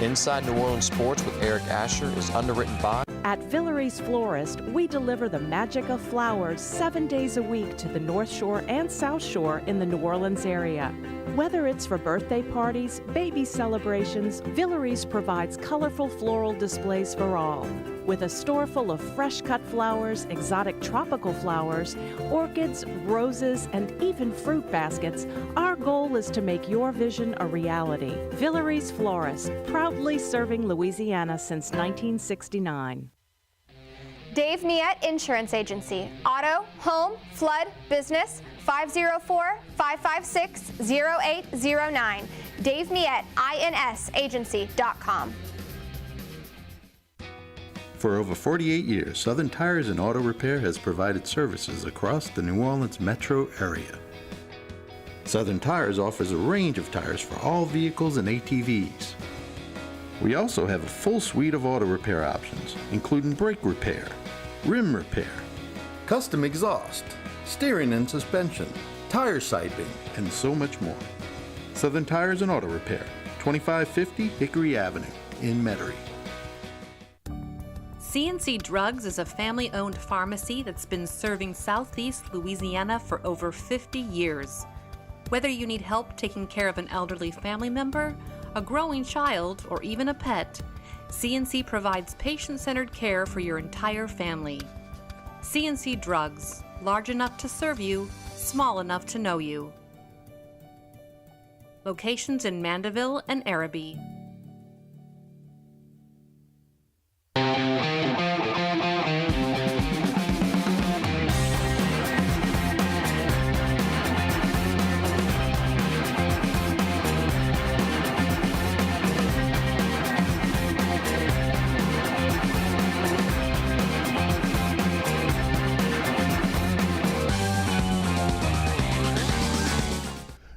Inside New Orleans Sports with Eric Asher is underwritten by... At Villeries Florist, we deliver the magic of flowers 7 days a week to the North Shore and South Shore in the New Orleans area. Whether it's for birthday parties, baby celebrations, Villeries provides colorful floral displays for all. With a store full of fresh-cut flowers, exotic tropical flowers, orchids, roses, and even fruit baskets, our goal is to make your vision a reality. Villeries Florist, proudly serving Louisiana since 1969. Dave Miette Insurance Agency. Auto, home, flood, business, 504-556-0809. Dave Miette, INSagency.com. For over 48 years, Southern Tires and Auto Repair has provided services across the New Orleans metro area. Southern Tires offers a range of tires for all vehicles and ATVs. We also have a full suite of auto repair options, including brake repair, rim repair, custom exhaust, steering and suspension, tire siping, and so much more. Southern Tires and Auto Repair, 2550 Hickory Avenue in Metairie. C&C Drugs is a family-owned pharmacy that's been serving Southeast Louisiana for over 50 years. Whether you need help taking care of an elderly family member, a growing child, or even a pet, C&C provides patient-centered care for your entire family. C&C Drugs, large enough to serve you, small enough to know you. Locations in Mandeville and Araby.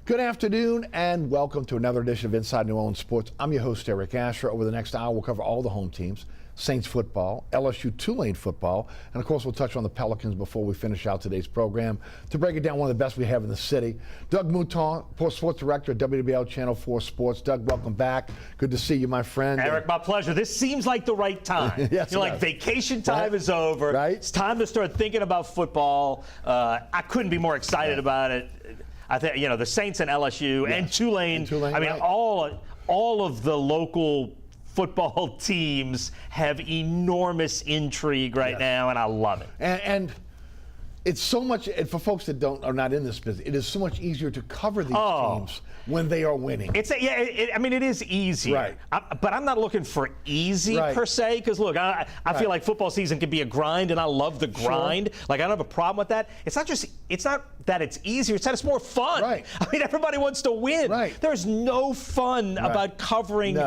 Good afternoon and welcome to another edition of Inside New Orleans Sports. I'm your host, Eric Asher. Over the next hour, we'll cover all the home teams, Saints football, LSU Tulane football, and of course, we'll touch on the Pelicans before we finish out today's program. To break it down, one of the best we have in the city, Doug Mouton, sports director at WWL Channel 4 Sports. Doug, welcome back. Good to see you, my friend. Eric, my pleasure. This seems like the right time. Yes, like vacation time is over. Right. It's time to start thinking about football. I couldn't be more excited about it. I think, the Saints and LSU and Tulane. I mean, all of the local football teams have enormous intrigue right now, and I love it. And it's so much, and for folks that are not in this business, it is so much easier to cover these teams when they are winning. It is easier. Right. But I'm not looking for easy per se, because look, I feel like football season can be a grind, and I love the grind. Sure. Like, I don't have a problem with that. It's not that it's easier, it's that it's more fun. Right. I mean, everybody wants to win. Right. There's no fun about covering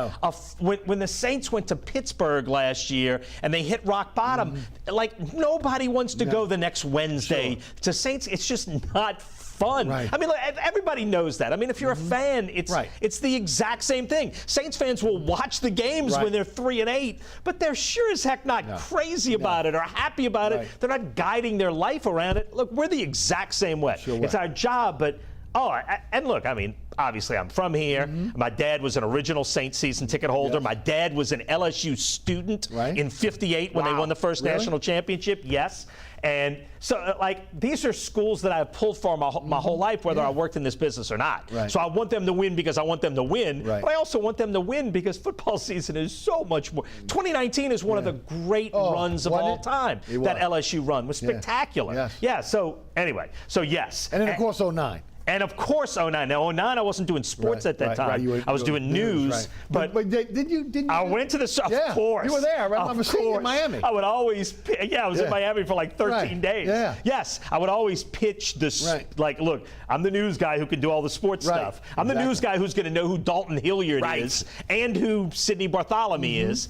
when the Saints went to Pittsburgh last year and they hit rock bottom. Like, nobody wants to go the next Wednesday to Saints. It's just not fun. Right. I mean, look, everybody knows that. I mean, if you're a fan, it's the exact same thing. Saints fans will watch the games when they're 3-8, but they're sure as heck not crazy about it or happy about it. They're not guiding their life around it. Look, we're the exact same way. It's our job, but and look, I mean, obviously I'm from here. My dad was an original Saints season ticket holder. My dad was an LSU student in '58 when they won the first national championship. Yes. And so, these are schools that I've pulled for my whole life, whether I worked in this business or not. So I want them to win because I want them to win. But I also want them to win because football season is so much more. 2019 is one of the great runs of all time. That LSU run was spectacular. Yeah, so anyway, yes. And then, of course, 09. And of course, 09. Now, 09, I wasn't doing sports at that time. I was doing news. But did you? I went to of course. You were there. I remember seeing you in Miami. I would always, I was in Miami for like 13 days. Yes, I would always pitch this, look, I'm the news guy who can do all the sports stuff. I'm the news guy who's going to know who Dalton Hilliard is and who Sidney Bartholomew is.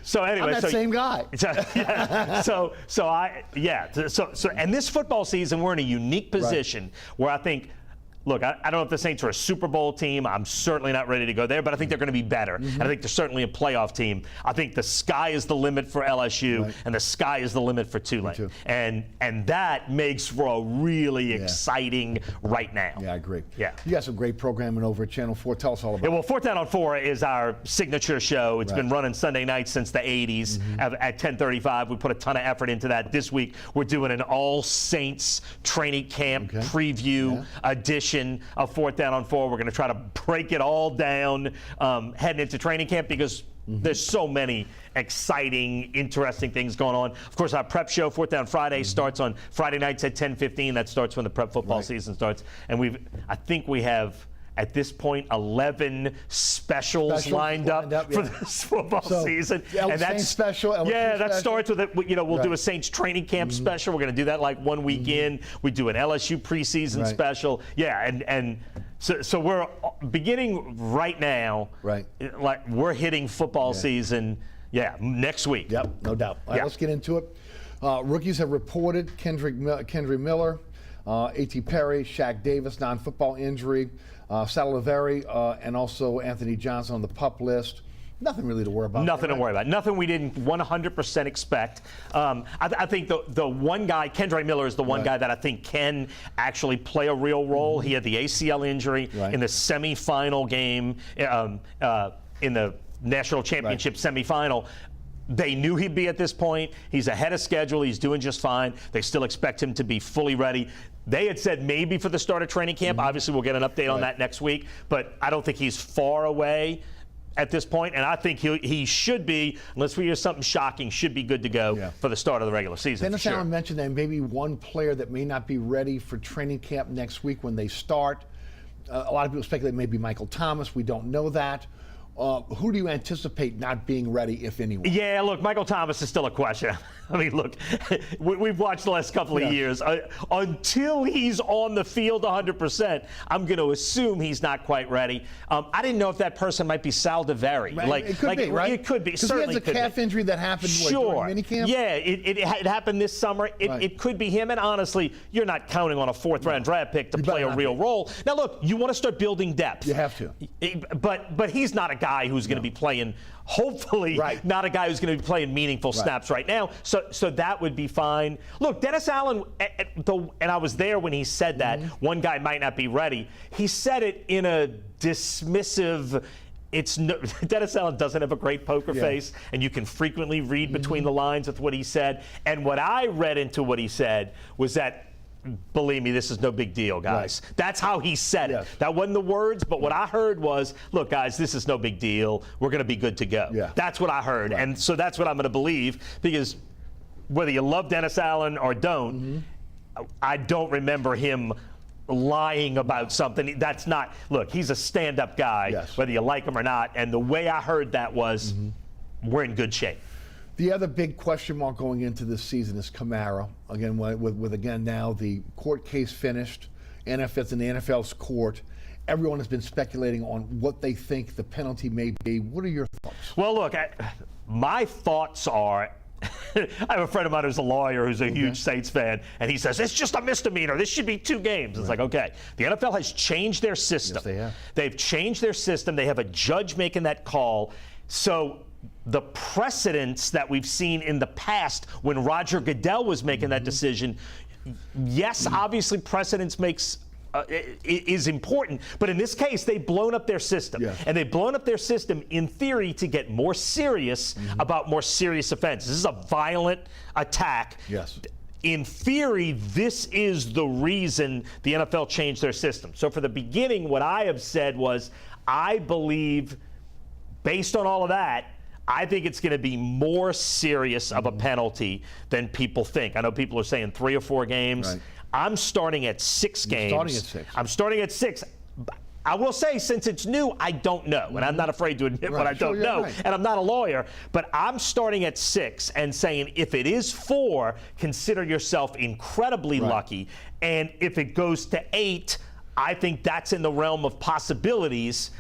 So anyway, I'm that same guy. And this football season, we're in a unique position where I think look, I don't know if the Saints are a Super Bowl team. I'm certainly not ready to go there, but I think they're going to be better. And I think they're certainly a playoff team. I think the sky is the limit for LSU, and the sky is the limit for Tulane. And that makes for a really exciting right now. Yeah, I agree. Yeah. You got some great programming over at Channel 4. Tell us all about it. Well, Fourth Down on 4 is our signature show. It's been running Sunday nights since the 80s at 10:35. We put a ton of effort into that. This week, we're doing an All Saints training camp preview edition of Fourth Down on 4. We're going to try to break it all down heading into training camp because there's so many exciting, interesting things going on. Of course, our prep show, Fourth Down Friday, starts on Friday nights at 10:15. That starts when the prep football season starts. And I think we have, at this point, 11 specials lined up for this football season. And that's special. That starts with it. We'll do a Saints training camp special. We're going to do that like one week in. We do an LSU preseason special. Yeah, and so we're beginning right now. Right. Like we're hitting football season. Yeah, next week. Yep, no doubt. All right, let's get into it. Rookies have reported Kendrick Miller, A.T. Perry, Shaq Davis, non-football injury. Salaveri and also Anthony Johnson on the PUP list. Nothing really to worry about. Nothing to worry about. Nothing we didn't 100% expect. I think the one guy, Kendrick Miller, is the one guy that I think can actually play a real role. He had the ACL injury in the semifinal game, in the national championship semifinal. They knew he'd be at this point. He's ahead of schedule. He's doing just fine. They still expect him to be fully ready. They had said maybe for the start of training camp. Obviously, we'll get an update on that next week. But I don't think he's far away at this point. And I think he should be, unless we hear something shocking, should be good to go for the start of the regular season. Dennis Allen mentioned that maybe one player that may not be ready for training camp next week when they start. A lot of people speculate maybe Michael Thomas. We don't know that. Who do you anticipate not being ready, if anyone? Yeah, look, Michael Thomas is still a question. I mean, look, we've watched the last couple of years. Until he's on the field 100%, I'm going to assume he's not quite ready. I didn't know if that person might be Salaveri. Right. It could be, right? It could be. Because he has a calf injury that happened during minicamp? Yeah, it happened this summer. It could be him. And honestly, you're not counting on a fourth-round draft pick to play a real role. Now, look, you want to start building depth. You have to. But he's not a guy who's going to be playing, hopefully, not a guy who's going to be playing meaningful snaps right now. So that would be fine. Look, Dennis Allen, and I was there when he said that one guy might not be ready. He said it in a dismissive. Dennis Allen doesn't have a great poker face, and you can frequently read between the lines with what he said. And what I read into what he said was that, believe me, this is no big deal, guys. That's how he said it. That wasn't the words, but what I heard was, look, guys, this is no big deal. We're going to be good to go. That's what I heard. And so that's what I'm going to believe, because whether you love Dennis Allen or don't, I don't remember him lying about something. That's not, look, he's a stand-up guy, whether you like him or not. And the way I heard that was, we're in good shape. The other big question mark going into this season is Kamara. Again, with again now the court case finished, NFL's in the NFL's court. Everyone has been speculating on what they think the penalty may be. What are your thoughts? Well, look, my thoughts are, I have a friend of mine who's a lawyer who's a huge Saints fan, and he says, it's just a misdemeanor. This should be 2 games. It's like, okay. The NFL has changed their system. Yes, they have. They've changed their system. They have a judge making that call. So the precedents that we've seen in the past when Roger Goodell was making that decision, yes, obviously precedence is important, but in this case, they've blown up their system. And they've blown up their system, in theory, to get more serious about more serious offenses. This is a violent attack. In theory, this is the reason the NFL changed their system. So for the beginning, what I have said was, I believe, based on all of that, I think it's going to be more serious of a penalty than people think. I know people are saying 3 or 4 games. I'm starting at 6 games. I'm starting at 6. I will say, since it's new, I don't know. And I'm not afraid to admit what I don't know. And I'm not a lawyer. But I'm starting at 6 and saying, if it is 4, consider yourself incredibly lucky. And if it goes to 8, I think that's in the realm of possibilities.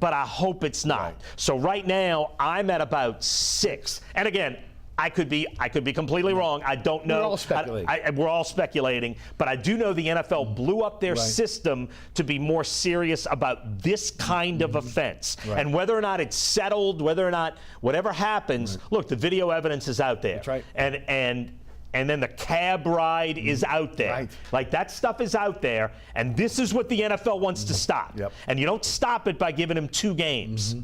But I hope it's not. So right now, I'm at about 6. And again, I could be completely wrong. I don't know. We're all speculating. We're all speculating, but I do know the NFL blew up their system to be more serious about this kind of offense. And whether or not it's settled, whether or not whatever happens, look, the video evidence is out there. That's right. And then the cab ride is out there. Right. Like, that stuff is out there, and this is what the NFL wants to stop. And you don't stop it by giving him 2 games.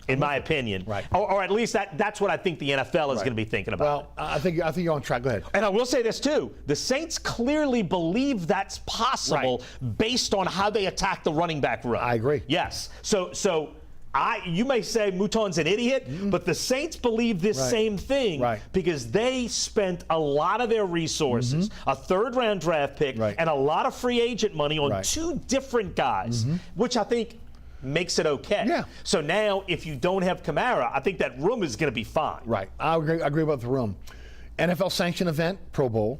In my opinion, or at least that's what I think the NFL is going to be thinking about. Well, I think you're on track. Go ahead. And I will say this too: the Saints clearly believe that's possible based on how they attack the running back room. I agree. Yes. So you may say Mouton's an idiot, but the Saints believe this same thing because they spent a lot of their resources, a 3rd-round draft pick, and a lot of free agent money on 2 different guys, which I think makes it okay. Yeah. So now, if you don't have Kamara, I think that room is going to be fine. Right. I agree about the room. NFL sanctioned event, Pro Bowl.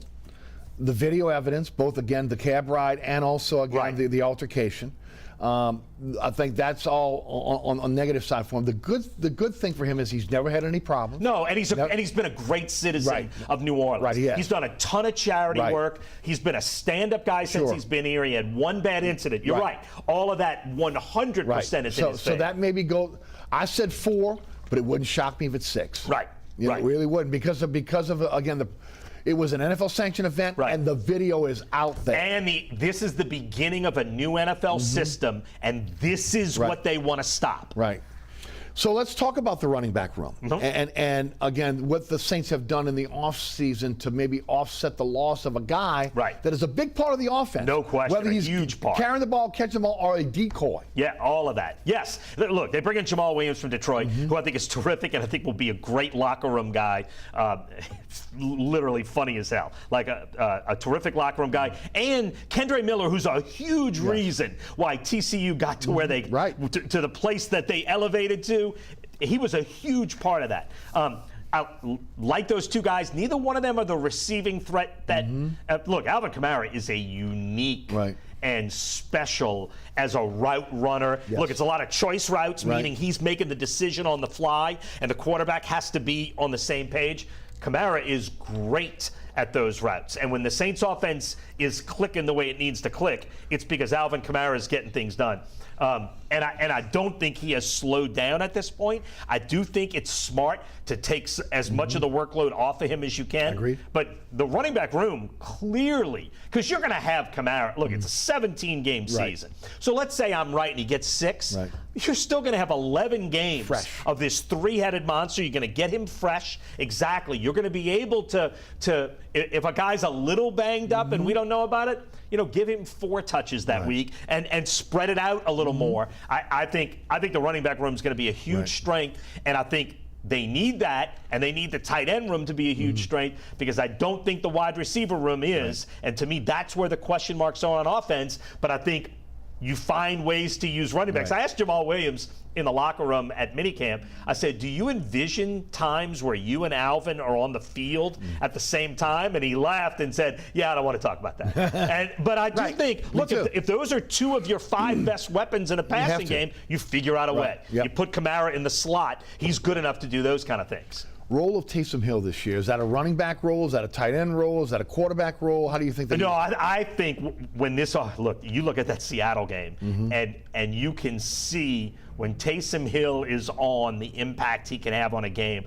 The video evidence, both again the cab ride and also again the altercation. I think that's all on the negative side for him. The good thing for him is he's never had any problems. No, and he's been a great citizen of New Orleans. Right, he's done a ton of charity work. He's been a stand-up guy since he's been here. He had 1 bad incident. You're right. All of that 100% is in his favor. So that maybe go. I said 4, but it wouldn't shock me if it's 6. Right. You know, it really wouldn't because of again it was an NFL sanctioned event, and the video is out there. And this is the beginning of a new NFL system, and this is what they want to stop. Right. So let's talk about the running back room. And again, what the Saints have done in the offseason to maybe offset the loss of a guy that is a big part of the offense. No question. Whether he's a huge part. Carrying the ball, catching the ball, or a decoy. Yeah, all of that. Yes. Look, they bring in Jamal Williams from Detroit, who I think is terrific and I think will be a great locker room guy. Literally funny as hell. Like a terrific locker room guy. And Kendre Miller, who's a huge reason why TCU got to where they to the place that they elevated to. He was a huge part of that. Like those 2 guys, neither one of them are the receiving threat that look, Alvin Kamara is a unique and special as a route runner. Look, it's a lot of choice routes, meaning he's making the decision on the fly, and the quarterback has to be on the same page. Kamara is great at those routes. And when the Saints offense is clicking the way it needs to click, it's because Alvin Kamara is getting things done. And I don't think he has slowed down at this point. I do think it's smart to take as much of the workload off of him as you can. Agreed. But the running back room, clearly, because you're going to have Kamara. Look, it's a 17-game season. So let's say I'm right and he gets 6. You're still going to have 11 games of this 3-headed monster. You're going to get him fresh. Exactly. You're going to be able to if a guy's a little banged up and we don't know about it, give him 4 touches that week and spread it out a little more. I think the running back room is going to be a huge strength, and I think they need that, and they need the tight end room to be a huge strength because I don't think the wide receiver room is. And to me, that's where the question marks are on offense. But I think you find ways to use running backs. I asked Jamal Williams in the locker room at minicamp, I said, do you envision times where you and Alvin are on the field at the same time? And he laughed and said, yeah, I don't want to talk about that. But I do think, look, if those are 2 of your 5 best weapons in a passing game, you figure out a way. You put Kamara in the slot. He's good enough to do those kind of things. Role of Taysom Hill this year, is that a running back role? Is that a tight end role? Is that a quarterback role? How do you think that? No, I think when you look at that Seattle game, and you can see when Taysom Hill is on, the impact he can have on a game.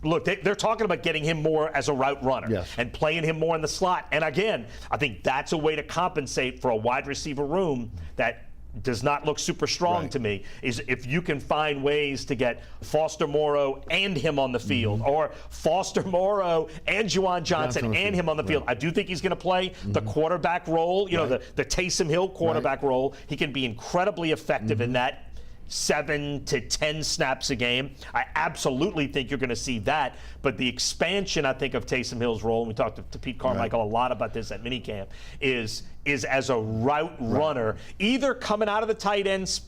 Look, they're talking about getting him more as a route runner and playing him more in the slot. And again, I think that's a way to compensate for a wide receiver room that does not look super strong to me, is if you can find ways to get Foster Moreau and him on the field, or Foster Moreau and Juwan Johnson and him on the field. I do think he's going to play the quarterback role, the Taysom Hill quarterback role. He can be incredibly effective in that. 7 to 10 snaps a game. I absolutely think you're going to see that. But the expansion, I think, of Taysom Hill's role, and we talked to Pete Carmichael a lot about this at minicamp, is as a route runner, either coming out of the tight end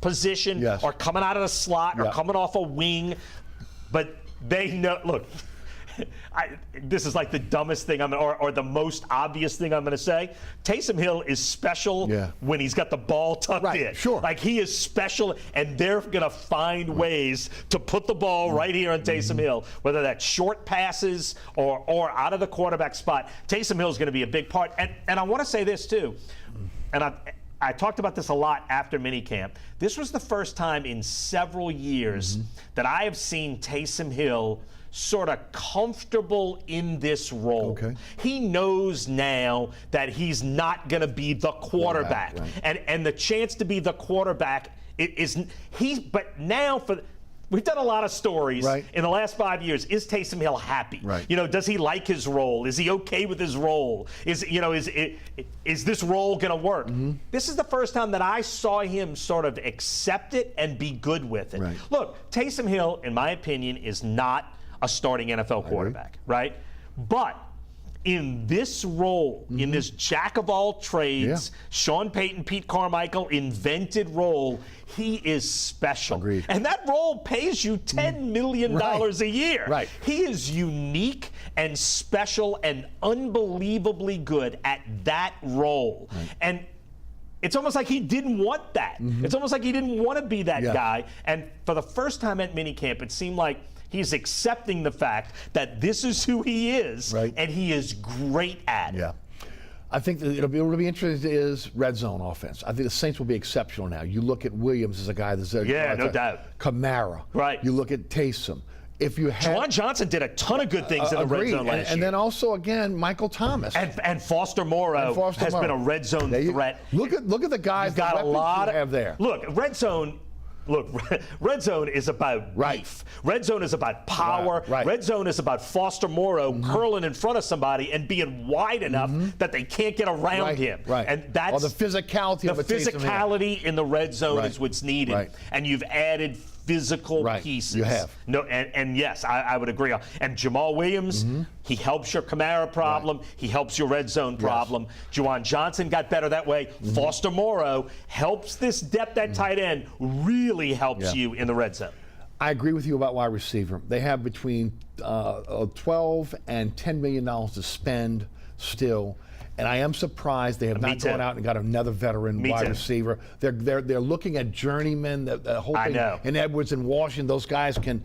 position or coming out of the slot or coming off a wing. But they know, look, this is like the dumbest thing or the most obvious thing I'm going to say. Taysom Hill is special when he's got the ball tucked in. Sure. Like, he is special, and they're going to find ways to put the ball right here on Taysom Hill, whether that's short passes or out of the quarterback spot. Taysom Hill is going to be a big part. And I want to say this too, and I talked about this a lot after minicamp. This was the first time in several years that I have seen Taysom Hill sort of comfortable in this role. Okay. He knows now that he's not going to be the quarterback. And the chance to be the quarterback but now we've done a lot of stories in the last 5 years. Is Taysom Hill happy? You know, does he like his role? Is he okay with his role? Is this role going to work? This is the first time that I saw him sort of accept it and be good with it. Look, Taysom Hill, in my opinion, is not a starting NFL quarterback, right? But in this role, in this jack of all trades, Sean Payton, Pete Carmichael invented role, he is special. Agreed. And that role pays you $10 million a year. He is unique and special and unbelievably good at that role. And it's almost like he didn't want that. It's almost like he didn't want to be that guy. And for the first time at minicamp, it seemed like he's accepting the fact that this is who he is, and he is great at it. I think that it'll be interesting is red zone offense. I think the Saints will be exceptional now. You look at Williams as a guy that's no doubt. Kamara. You look at Taysom. If you had Juwan Johnson did a ton of good things in the red zone last year. And then also again Michael Thomas and Foster Moreau has been a red zone threat. Look at the guys. You've got a lot you have there. Look, red zone is about beef. Red zone is about power. Red zone is about Foster Moreau curling in front of somebody and being wide enough that they can't get around him. And that's the physicality of in the red zone is what's needed. And you've added physical pieces. You have. No, and yes, I would agree. And Jamal Williams, he helps your Kamara problem. He helps your red zone problem. Juwan Johnson got better that way. Foster Moreau helps this depth at tight end, really helps you in the red zone. I agree with you about wide receiver. They have between $12 and $10 million to spend still. And I am surprised they have not gone out and got another veteran wide receiver. They're looking at journeymen. The whole thing. And Edwards and Washington, those guys can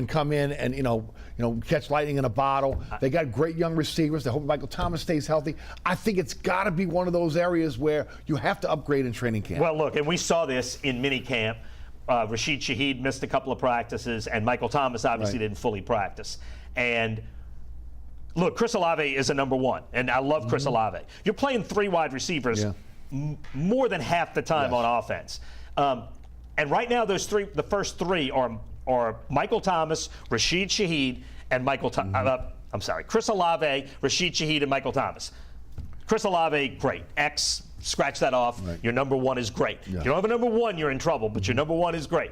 come in and catch lightning in a bottle. They got great young receivers. They hope Michael Thomas stays healthy. I think it's got to be one of those areas where you have to upgrade in training camp. Well, look, and we saw this in minicamp. Rashid Shaheed missed a couple of practices, and Michael Thomas obviously didn't fully practice. And look, Chris Olave is a number one, and I love Chris Olave. You're playing three wide receivers more than half the time on offense. And right now, the first three are Michael Thomas, Rashid Shaheed, and Chris Olave, Rashid Shaheed, and Michael Thomas. Chris Olave, great. Scratch that off. Your number one is great. You don't have a number one, you're in trouble, but your number one is great.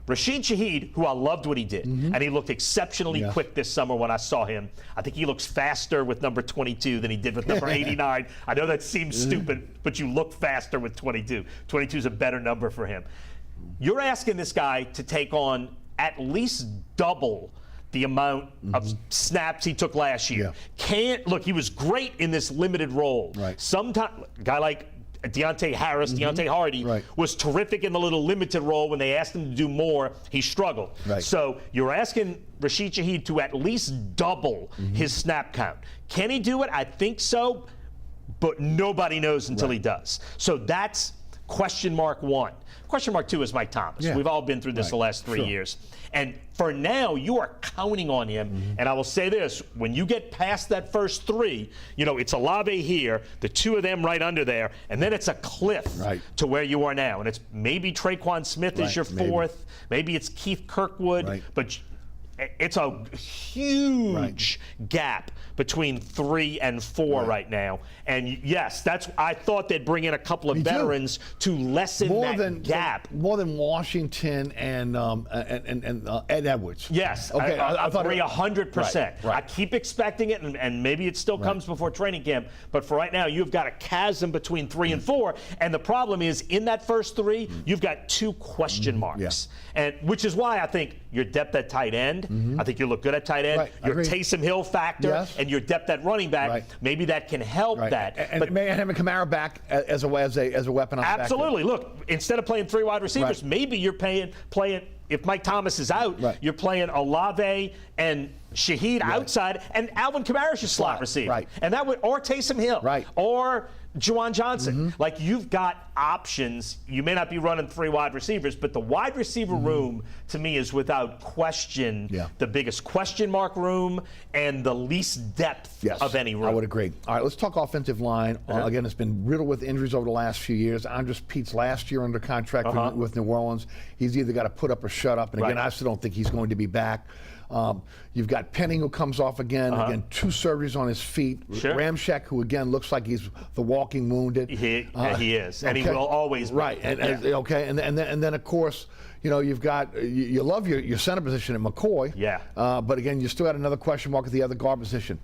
Rashid Shaheed, who I loved what he did, and he looked exceptionally quick this summer when I saw him. I think he looks faster with number 22 than he did with number 89. I know that seems stupid, but you look faster with 22. 22 is a better number for him. You're asking this guy to take on at least double the amount of snaps he took last year. Look, he was great in this limited role. Sometimes, a guy like Deontay Harris, Deontay Hardy, was terrific in the little limited role. When they asked him to do more, he struggled. So you're asking Rashid Shaheed to at least double his snap count. Can he do it? I think so, but nobody knows until he does. So that's question mark one. Question mark two is Mike Thomas. We've all been through this the last 3 years. And for now, you are counting on him. And I will say this, when you get past that first three, it's Olave here, the two of them right under there, and then it's a cliff to where you are now. And it's maybe Traquan Smith is your fourth, maybe it's Keith Kirkwood, but it's a huge gap between 3 and 4 right now. And yes, I thought they'd bring in a couple of veterans to lessen that gap. More than Washington and Ed Edwards. Yes, okay, I agree 100%. I keep expecting it, and maybe it still comes before training camp. But for right now, you've got a chasm between 3 and 4. And the problem is, in that first 3, you've got 2 question marks. And which is why I think your depth at tight end end. I think you look good at tight end. Right. Your Taysom Hill factor and your depth at running back, maybe that can help that. And may have a Kamara back as a weapon on absolutely. Look, instead of playing 3 wide receivers, maybe you're playing if Mike Thomas is out, you're playing Olave and Shaheed outside, and Alvin Kamara's your slot receiver. And that would, or Taysom Hill. Or Juwan Johnson. Like, you've got options. You may not be running 3 wide receivers, but the wide receiver room, to me, is without question the biggest question mark room and the least depth of any room. I would agree. All right, let's talk offensive line. Again, it's been riddled with injuries over the last few years. Andres Pete's last year under contract with New Orleans. He's either got to put up or shut up. And again, I still don't think he's going to be back. You've got Penning, who comes off again. Again, 2 surgeries on his feet. Ramczyk, who again looks like he's the walking wounded. He is, and he will always be. And then of course, you know, you've got you love your center position at McCoy. But again, you still got another question mark at the other guard position.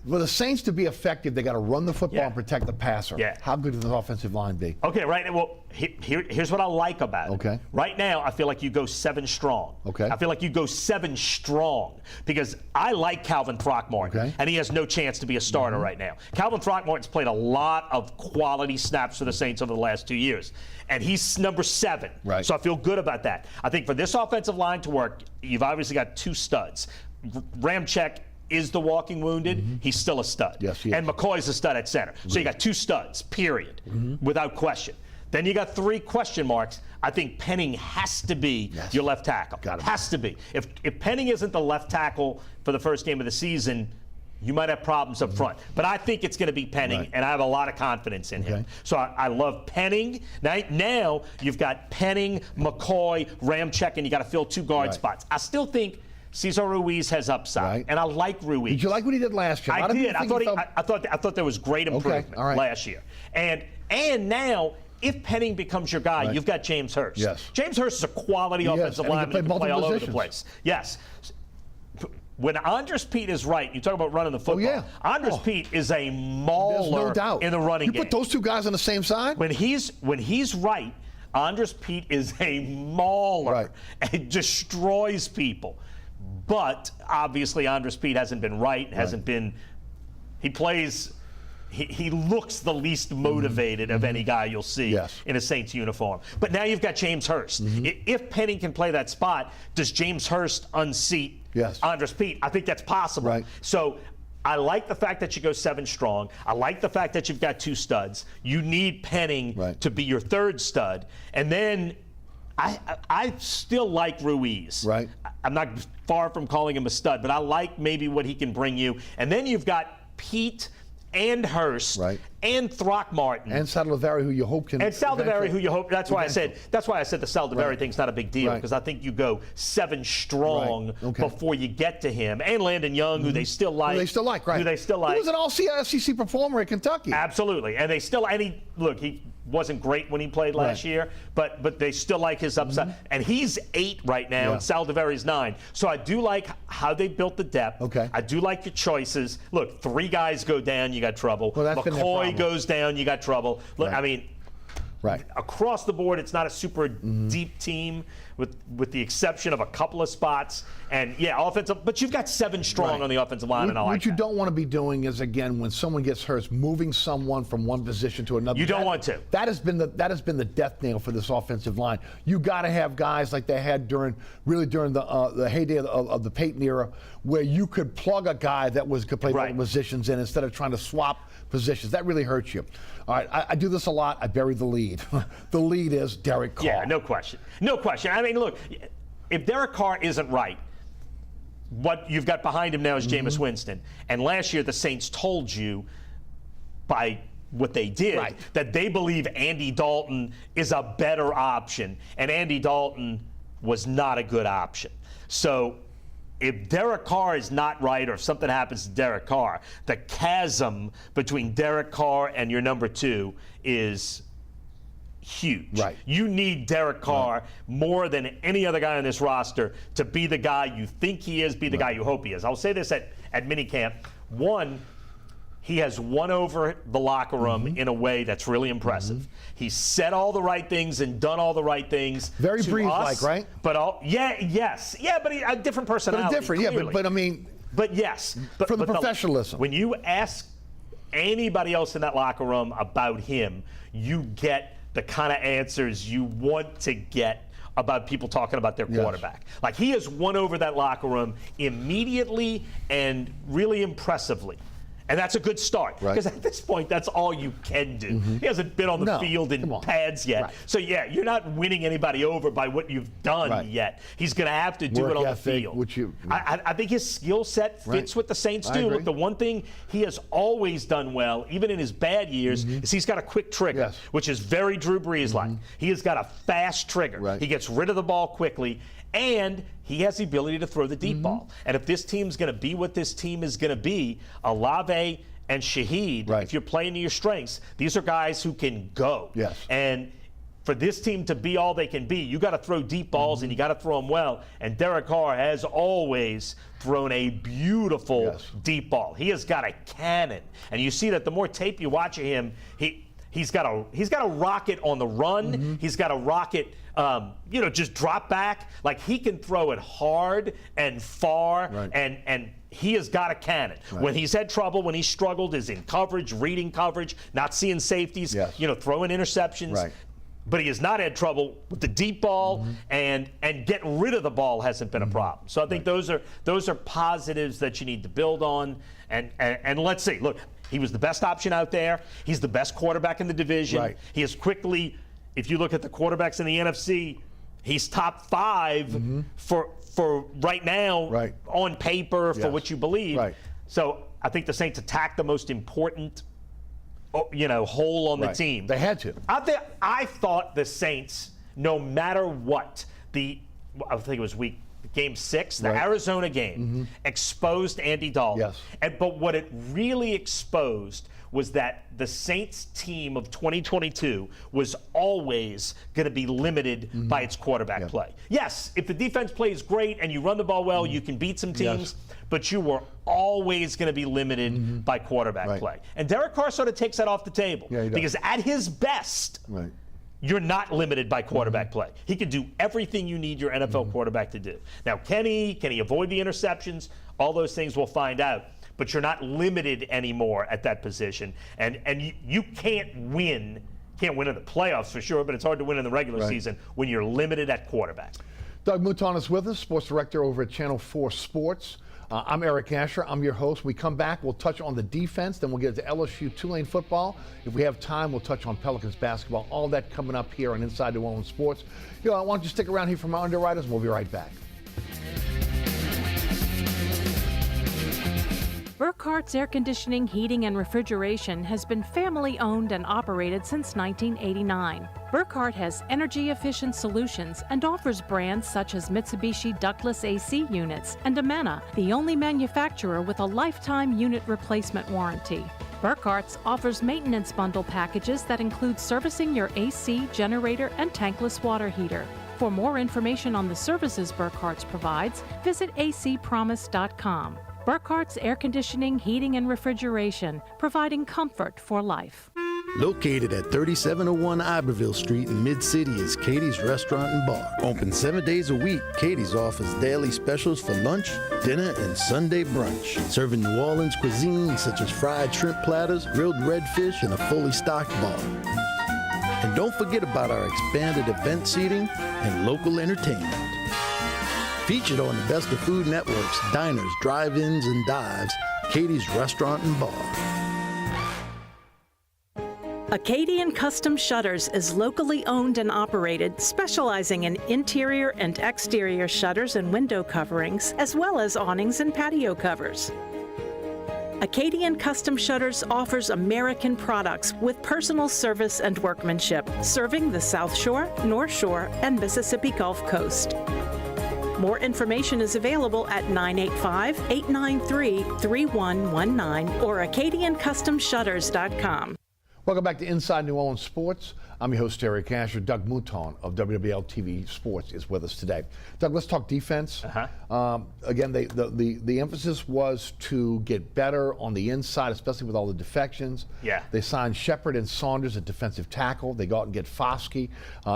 For the Saints to be effective, they got to run the football and protect the passer. How good does the offensive line be? Okay, right. Well, here's what I like about it. Right now, I feel like you go 7 strong. I feel like you go 7 strong because I like Calvin Throckmorton, and he has no chance to be a starter right now. Calvin Throckmorton's played a lot of quality snaps for the Saints over the last 2 years, and he's number 7. So I feel good about that. I think for this offensive line to work, you've obviously got 2 studs. Ramczyk is the walking wounded. He's still a stud. Yes, he is. And McCoy's a stud at center. So you got 2 studs, period, without question. Then you got 3 question marks. I think Penning has to be your left tackle. Has to be. If Penning isn't the left tackle for the first game of the season, you might have problems up front. But I think it's going to be Penning, and I have a lot of confidence in him. So I love Penning. Now you've got Penning, McCoy, Ramczyk, and you got to fill 2 guard spots. I still think Cesar Ruiz has upside, and I like Ruiz. Did you like what he did last year? I did. I thought there was great improvement last year. And now, if Penning becomes your guy, you've got James Hurst. James Hurst is a quality offensive lineman. He can play all over the place. When Andres Pete is right, you talk about running the football. Andres Pete is a mauler in the running game. You put those 2 guys on the same side? When he's right, Andres Pete is a mauler and destroys people. But obviously, Andres Pete hasn't been right. Hasn't been. He plays. He looks the least motivated of any guy you'll see in a Saints uniform. But now you've got James Hurst. If Penning can play that spot, does James Hurst unseat Andres Pete? I think that's possible. So I like the fact that you go 7 strong. I like the fact that you've got 2 studs. You need Penning to be your 3rd stud, and then. I still like Ruiz. I'm not far from calling him a stud, but I like maybe what he can bring you. And then you've got Pete and Hurst and Throckmorton and Saldivari, who you hope can. And Saldivari, who you hope. That's why I said the Saldivari thing's not a big deal because I think you go 7 strong before you get to him. And Landon Young, who they still like. Who they still like. Who they still like. He was an all-SEC performer at Kentucky. Absolutely, and they still. And he wasn't great when he played last year, but they still like his upside. And he's 8 right now, and Saldivari's 9. So I do like how they built the depth. I do like your choices. Look, 3 guys go down, you got trouble. McCoy goes down, you got trouble. Look, I mean, across the board, it's not a super deep team, with the exception of a couple of spots. And offensive, but you've got 7 strong on the offensive line, and I like what you don't want to be doing is, again, when someone gets hurt, moving someone from one position to another. You don't want to. That has been the death nail for this offensive line. You got to have guys like they had during the heyday of the Peyton era, where you could plug a guy that could play multiple positions in instead of trying to swap positions. That really hurts you. All right, I do this a lot. I bury the lead. The lead is Derek Carr. Yeah, no question. No question. I mean, look, if Derek Carr isn't right, what you've got behind him now is Jameis Winston. And last year, the Saints told you by what they did that they believe Andy Dalton is a better option. And Andy Dalton was not a good option. So if Derek Carr is not right, or if something happens to Derek Carr, the chasm between Derek Carr and your number 2 is huge. You need Derek Carr more than any other guy on this roster to be the guy you think he is, be the guy you hope he is. I'll say this at minicamp. One, he has won over the locker room in a way that's really impressive. He's said all the right things and done all the right things. Very to Breeze-like, us, right? But but a different personality. But I mean. But yes. But, for the professionalism. When you ask anybody else in that locker room about him, you get the kind of answers you want to get about people talking about their quarterback. Like, he has won over that locker room immediately and really impressively. And that's a good start. Because at this point, that's all you can do. He hasn't been on the field in pads yet. So, yeah, you're not winning anybody over by what you've done yet. He's going to have to do it on the field. I think his skill set fits what the Saints do. Look, the one thing he has always done well, even in his bad years, is he's got a quick trigger, which is very Drew Brees-like. He has got a fast trigger. He gets rid of the ball quickly. And he has the ability to throw the deep ball. And if this team's going to be what this team is going to be, Olave and Shaheed, if you're playing to your strengths, these are guys who can go. And for this team to be all they can be, you got to throw deep balls and you got to throw them well. And Derek Carr has always thrown a beautiful deep ball. He has got a cannon. And you see that the more tape you watch of him, he's got a rocket on the run. He's got a rocket, just drop back. Like, he can throw it hard and far, and he has got a cannon. When he's had trouble, when he struggled, is in coverage, reading coverage, not seeing safeties, throwing interceptions. But he has not had trouble with the deep ball, and getting rid of the ball hasn't been a problem. So I think those are positives that you need to build on. And let's see. Look, he was the best option out there. He's the best quarterback in the division. He is quickly, if you look at the quarterbacks in the NFC, he's top 5 for right now on paper for what you believe. So I think the Saints attacked the most important hole on the team. They had to. I thought the Saints, no matter what, I think it was Game 6, the Arizona game, exposed Andy Dalton. But what it really exposed was that the Saints team of 2022 was always going to be limited by its quarterback play. Yes, if the defense plays great and you run the ball well, you can beat some teams, but you were always going to be limited by quarterback play. And Derek Carr sort of takes that off the table because at his best, you're not limited by quarterback play. He can do everything you need your NFL quarterback to do. Now, can he avoid the interceptions? All those things we'll find out. But you're not limited anymore at that position. And you can't win in the playoffs for sure, but it's hard to win in the regular season when you're limited at quarterback. Doug Mouton is with us, sports director over at Channel 4 Sports. I'm Eric Asher. I'm your host. When we come back, we'll touch on the defense, then we'll get to LSU Tulane football. If we have time, we'll touch on Pelicans basketball. All that coming up here on Inside New Orleans Sports. Why don't you stick around here from our underwriters, and we'll be right back. Burkhart's Air Conditioning, Heating, and Refrigeration has been family-owned and operated since 1989. Burkhart has energy-efficient solutions and offers brands such as Mitsubishi ductless AC units and Amana, the only manufacturer with a lifetime unit replacement warranty. Burkhart's offers maintenance bundle packages that include servicing your AC, generator, and tankless water heater. For more information on the services Burkhart's provides, visit acpromise.com. Burkhart's Air Conditioning, Heating, and Refrigeration, providing comfort for life. Located at 3701 Iberville Street in Mid-City is Katie's Restaurant and Bar. Open 7 days a week, Katie's offers daily specials for lunch, dinner, and Sunday brunch. Serving New Orleans cuisine such as fried shrimp platters, grilled redfish, and a fully stocked bar. And don't forget about our expanded event seating and local entertainment. Featured on the Best of Food Network's diners, drive-ins, and dives, Katie's Restaurant and Bar. Acadian Custom Shutters is locally owned and operated, specializing in interior and exterior shutters and window coverings, as well as awnings and patio covers. Acadian Custom Shutters offers American products with personal service and workmanship, serving the South Shore, North Shore, and Mississippi Gulf Coast. More information is available at 985-893-3119 or AcadianCustomShutters.com. Welcome back to Inside New Orleans Sports. I'm your host, Eric Asher. Doug Mouton of WLAE-TV Sports is with us today. Doug, let's talk defense. Again, the emphasis was to get better on the inside, especially with all the defections. Yeah. They signed Shepard and Saunders at defensive tackle. They go out and get Foskey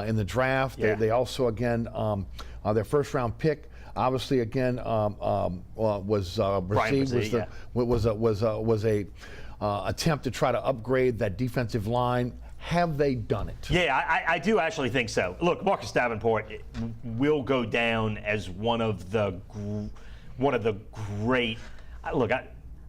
in the draft. Yeah. They also, again, their first-round pick, obviously, again, was received. Was a attempt to try to upgrade that defensive line. Have they done it? Yeah, I do actually think so. Look, Marcus Davenport will go down as one of the great. Look, I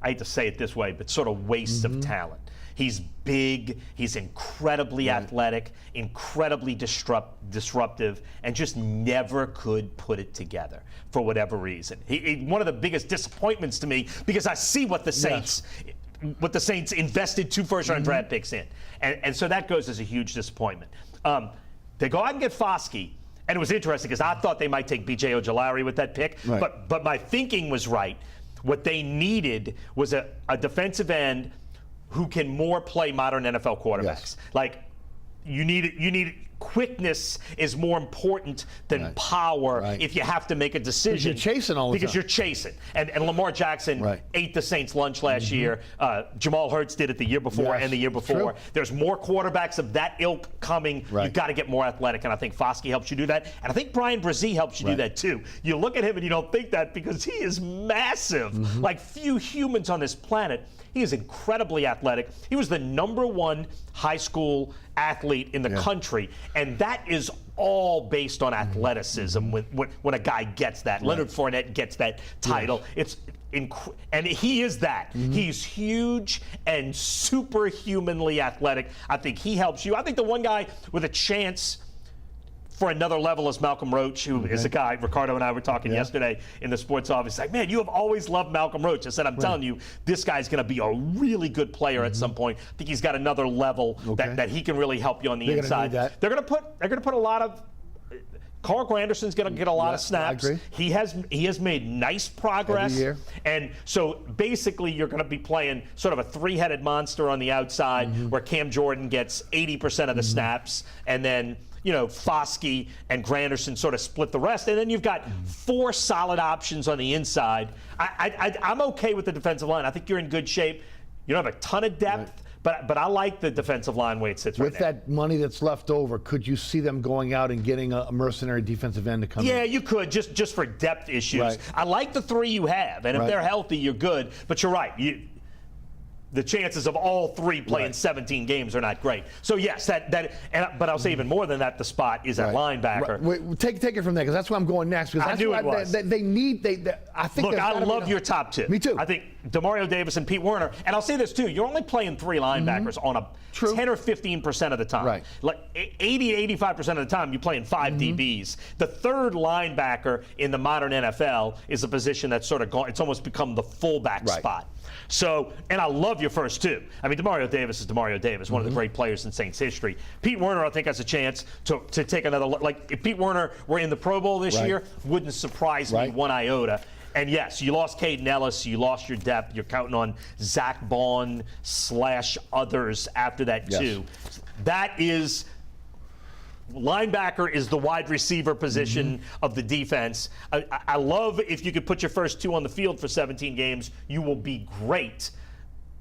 hate to say it this way, but sort of wastes of talent. He's big, he's incredibly athletic, incredibly disruptive, and just never could put it together for whatever reason. One of the biggest disappointments to me, because I see what the Saints. What the Saints invested 2 first-round draft picks in. And so that goes as a huge disappointment. They go out and get Foskey, and it was interesting because I thought they might take B.J. Ojulari with that pick, but my thinking was right. What they needed was a defensive end who can more play modern NFL quarterbacks. Yes. Like, you need quickness is more important than power if you have to make a decision. Because you're chasing all the time. Because you're chasing. And Lamar Jackson ate the Saints lunch last year. Jamal Hurts did it the year before and the year before. True. There's more quarterbacks of that ilk coming. You've got to get more athletic, and I think Foskey helps you do that. And I think Brian Brzee helps you do that too. You look at him and you don't think that because he is massive. Like few humans on this planet. He is incredibly athletic. He was the #1 high school athlete in the country, and that is all based on athleticism. When a guy gets that, Leonard Fournette gets that title. It's and he is that. He's huge and superhumanly athletic. I think he helps you. I think the one guy with a chance for another level is Malcolm Roach, who is a guy, Ricardo and I were talking yesterday in the sports office. Like, man, you have always loved Malcolm Roach. I said, I'm telling you, this guy's going to be a really good player at some point. I think he's got another level that he can really help you on the inside. They're going to put a lot of. Carl Granderson's going to get a lot of snaps. I agree. He has made nice progress. Every year. And so basically you're going to be playing sort of a 3-headed monster on the outside where Cam Jordan gets 80% of the snaps, and then Foskey and Granderson sort of split the rest. And then you've got 4 solid options on the inside. I'm okay with the defensive line. I think you're in good shape. You don't have a ton of depth. But I like the defensive line way it sits right now. With that money that's left over, could you see them going out and getting a mercenary defensive end to come in? Yeah, you could, just for depth issues. I like the 3 you have, and if they're healthy, you're good. But you're right. The chances of all 3 playing 17 games are not great. So yes, but I'll say even more than that, the spot is at linebacker. Wait, take it from there, because that's where I'm going next. Because I knew it was. They need. I think. Look, I love your top 2. Me too. I think Demario Davis and Pete Werner. And I'll say this too: you're only playing 3 linebackers on a 10 or 15% of the time. Right. Like 80 to 85% of the time, you're playing 5 DBs. The 3rd linebacker in the modern NFL is a position that's sort of gone. It's almost become the fullback spot. So, and I love your first 2. I mean, Demario Davis is Demario Davis, one of the great players in Saints history. Pete Werner, I think, has a chance to take another look. Like, if Pete Werner were in the Pro Bowl this year, wouldn't surprise me one iota. And yes, you lost Caden Ellis, you lost your depth. You're counting on Zach Bond / others after that too. That is. Linebacker is the wide receiver position of the defense. I love if you could put your first 2 on the field for 17 games, you will be great.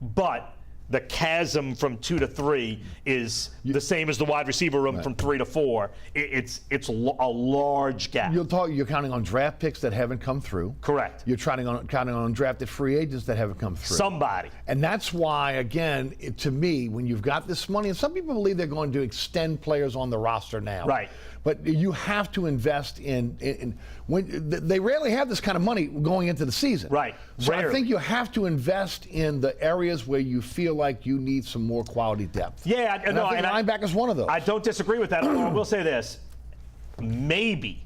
But the chasm from 2 to 3 is the same as the wide receiver room from 3 to 4. It's a large gap. You're counting on draft picks that haven't come through. Correct. You're counting on drafted free agents that haven't come through. Somebody. And that's why, again, to me, when you've got this money, and some people believe they're going to extend players on the roster now. Right. But you have to invest in when they rarely have this kind of money going into the season. Right. So Rarely. I think you have to invest in the areas where you feel like you need some more quality depth. Yeah, and I think linebacker's one of those. I don't disagree with that. I will say this. Maybe,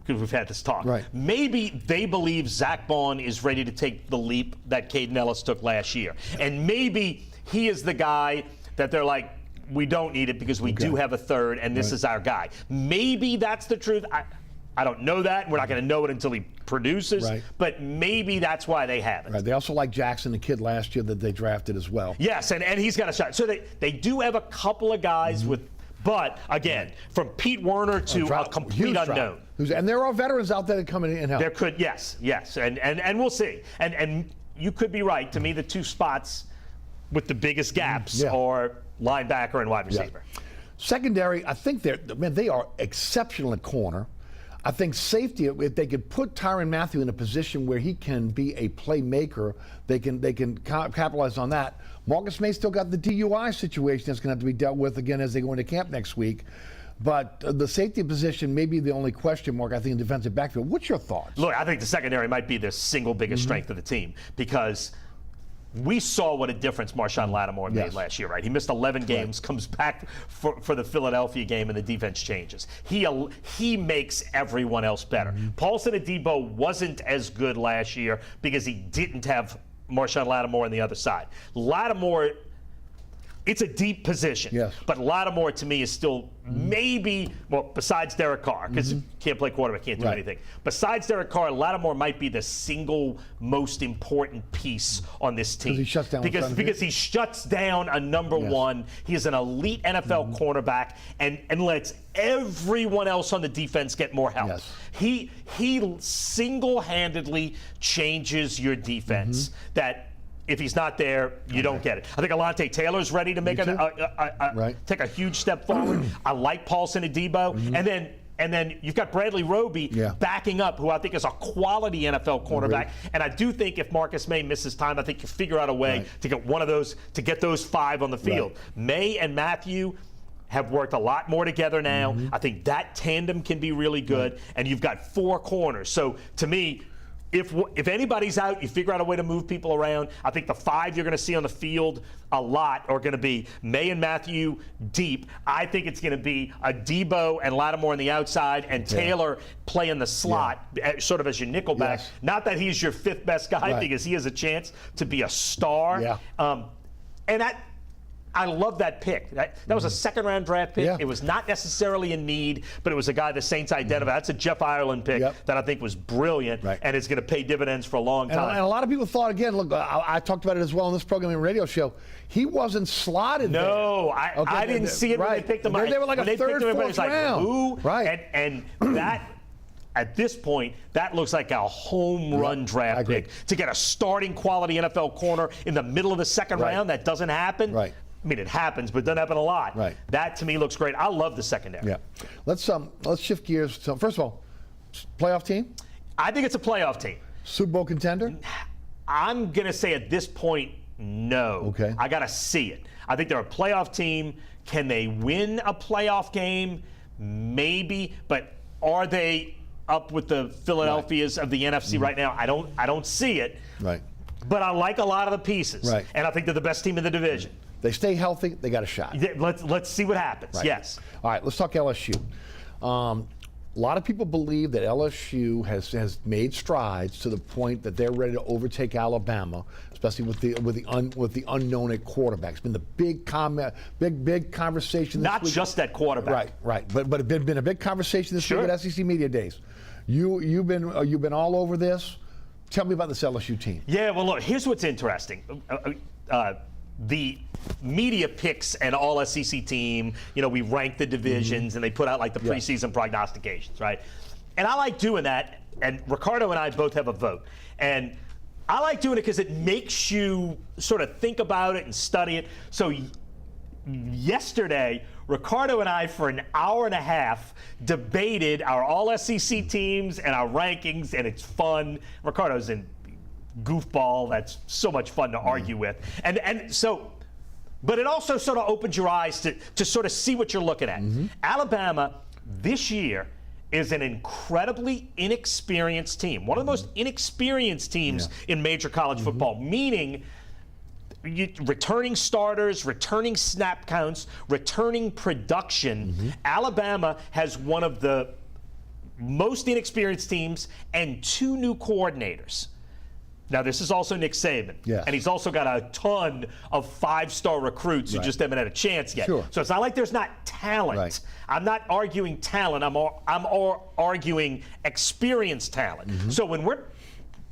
because we've had this talk, maybe they believe Zach Bond is ready to take the leap that Caden Ellis took last year. And maybe he is the guy that they're like, we don't need it because we do have a 3rd, and this is our guy. Maybe that's the truth. I don't know that. We're not going to know it until he produces. Right. But maybe that's why they haven't. Right. They also like Jackson, the kid last year that they drafted as well. Yes, and he's got a shot. So they do have a couple of guys with, but again, from Pete Werner to a complete unknown. And there are veterans out there that come in and help. There could, yes, and we'll see. And you could be right. To me, the two spots with the biggest gaps are linebacker and wide receiver. Yeah. Secondary, I think they are exceptional at corner. I think safety, if they could put Tyrann Mathieu in a position where he can be a playmaker, they can capitalize on that. Marcus May still got the DUI situation that's going to have to be dealt with again as they go into camp next week. But the safety position may be the only question mark, I think, in defensive backfield. What's your thoughts? Look, I think the secondary might be the single biggest strength of the team because we saw what a difference Marshawn Lattimore made last year, right? He missed 11 games, comes back for the Philadelphia game, and the defense changes. He makes everyone else better. Paulson Adebo wasn't as good last year because he didn't have Marshawn Lattimore on the other side. Lattimore, it's a deep position, but Lattimore to me is still maybe, well, besides Derek Carr, because can't play quarterback, can't do anything. Besides Derek Carr, Lattimore might be the single most important piece on this team. He shuts down because he shuts down a number one. He is an elite NFL cornerback and lets everyone else on the defense get more help. He single-handedly changes your defense that if he's not there, you don't get it. I think Alontae Taylor's ready to make take a huge step forward. I like Paulson Adebo. And then you've got Bradley Roby backing up, who I think is a quality NFL cornerback. And I do think if Marcus May misses time, I think you figure out a way to get one of those, to get those five on the field. May and Mathieu have worked a lot more together now. I think that tandem can be really good. And you've got four corners. So to me, if anybody's out, you figure out a way to move people around. I think the five you're going to see on the field a lot are going to be May and Mathieu deep. I think it's going to be Adebo and Lattimore on the outside and Taylor playing the slot sort of as your nickel back. Not that he's your fifth best guy because he has a chance to be a star. And I love that pick. That was a second-round draft pick. It was not necessarily in need, but it was a guy the Saints identified. That's a Jeff Ireland pick that I think was brilliant and it's going to pay dividends for a long time. And a lot of people thought, again, look, I talked about it as well on this program and radio show. He wasn't slotted there. No, I didn't see it when they picked him up. They were like a third, fourth round. Who? And that, at this point, that looks like a home run draft pick. To get a starting quality NFL corner in the middle of the second round, that doesn't happen. I mean, it happens, but it doesn't happen a lot. That, to me, looks great. I love the secondary. Let's shift gears. So, first of all, playoff team? I think it's a playoff team. Super Bowl contender? I'm going to say at this point, no. I got to see it. I think they're a playoff team. Can they win a playoff game? Maybe. But are they up with the Philadelphias of the NFC right now? I don't see it. But I like a lot of the pieces. And I think they're the best team in the division. They stay healthy, they got a shot. Let's see what happens. Yes. All right, let's talk LSU. A lot of people believe that LSU has made strides to the point that they're ready to overtake Alabama, especially with the unknown at quarterback. It's been the big conversation. Not just at quarterback. Right. But it's been a big conversation this week at SEC Media Days. You've been all over this. Tell me about this LSU team. Yeah. Well, look. Here's what's interesting. The media picks an all SEC team, we rank the divisions and they put out like the preseason prognostications, right? And I like doing that. And Ricardo and I both have a vote. And I like doing it because it makes you sort of think about it and study it. So yesterday, Ricardo and I, for an hour and a half, debated our all SEC teams and our rankings, and it's fun. Ricardo's in goofball that's so much fun to argue with, and so, but it also sort of opens your eyes to sort of see what you're looking at. Alabama this year is an incredibly inexperienced team, one of the most inexperienced teams in major college football, meaning returning starters, returning snap counts, returning production. Alabama has one of the most inexperienced teams and two new coordinators. Now, this is also Nick Saban. Yes. And he's also got a ton of 5-star recruits who just haven't had a chance yet. Sure. So it's not like there's not talent. Right. I'm not arguing talent. I'm arguing experienced talent. So when we're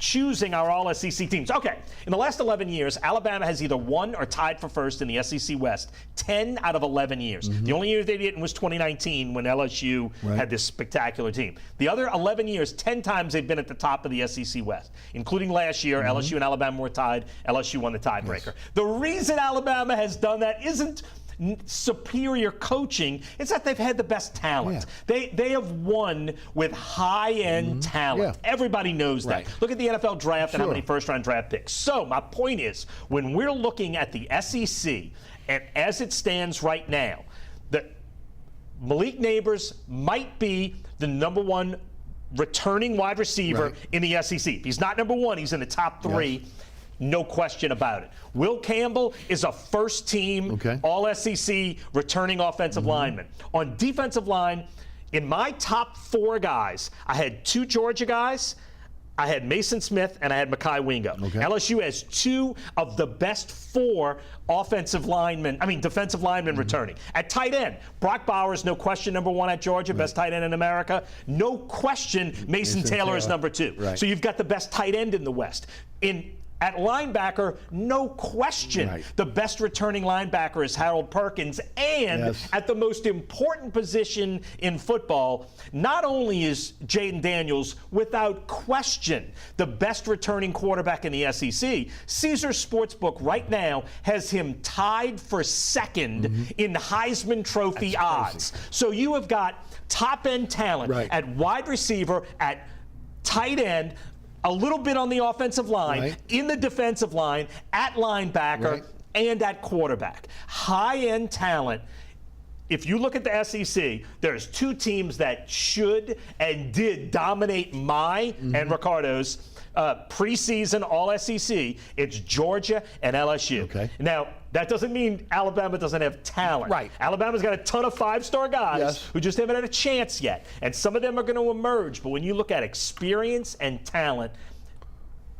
choosing our all-SEC teams. Okay, in the last 11 years, Alabama has either won or tied for first in the SEC West 10 out of 11 years. The only year they didn't was 2019 when LSU had this spectacular team. The other 11 years, 10 times they've been at the top of the SEC West, including last year. LSU and Alabama were tied. LSU won the tiebreaker. The reason Alabama has done that isn't superior coaching, it's that they've had the best talent. They have won with high-end talent. Everybody knows that. Look at the NFL draft and how many first-round draft picks. So my point is, when we're looking at the SEC, and as it stands right now, Malik Neighbors might be the #1 returning wide receiver in the SEC. If he's not #1, he's in the top 3. No question about it. Will Campbell is a first-team All-SEC returning offensive lineman. On defensive line, in my top 4 guys, I had 2 Georgia guys, I had Mason Smith, and I had Mekhi Wingo. LSU has 2 of the best 4 defensive linemen returning. At tight end, Brock Bowers, no question, #1 at Georgia, best tight end in America. No question, Mason Taylor is #2. So you've got the best tight end in the West. At linebacker, no question, the best returning linebacker is Harold Perkins. And at the most important position in football, not only is Jaden Daniels, without question, the best returning quarterback in the SEC, Caesars Sportsbook right now has him tied for second in Heisman Trophy odds. So you have got top-end talent at wide receiver, at tight end, a little bit on the offensive line, in the defensive line, at linebacker, and at quarterback. High-end talent. If you look at the SEC, there's 2 teams that should and did dominate my and Ricardo's preseason All-SEC. It's Georgia and LSU. Now, that doesn't mean Alabama doesn't have talent. Alabama's got a ton of 5-star guys who just haven't had a chance yet. And some of them are going to emerge. But when you look at experience and talent,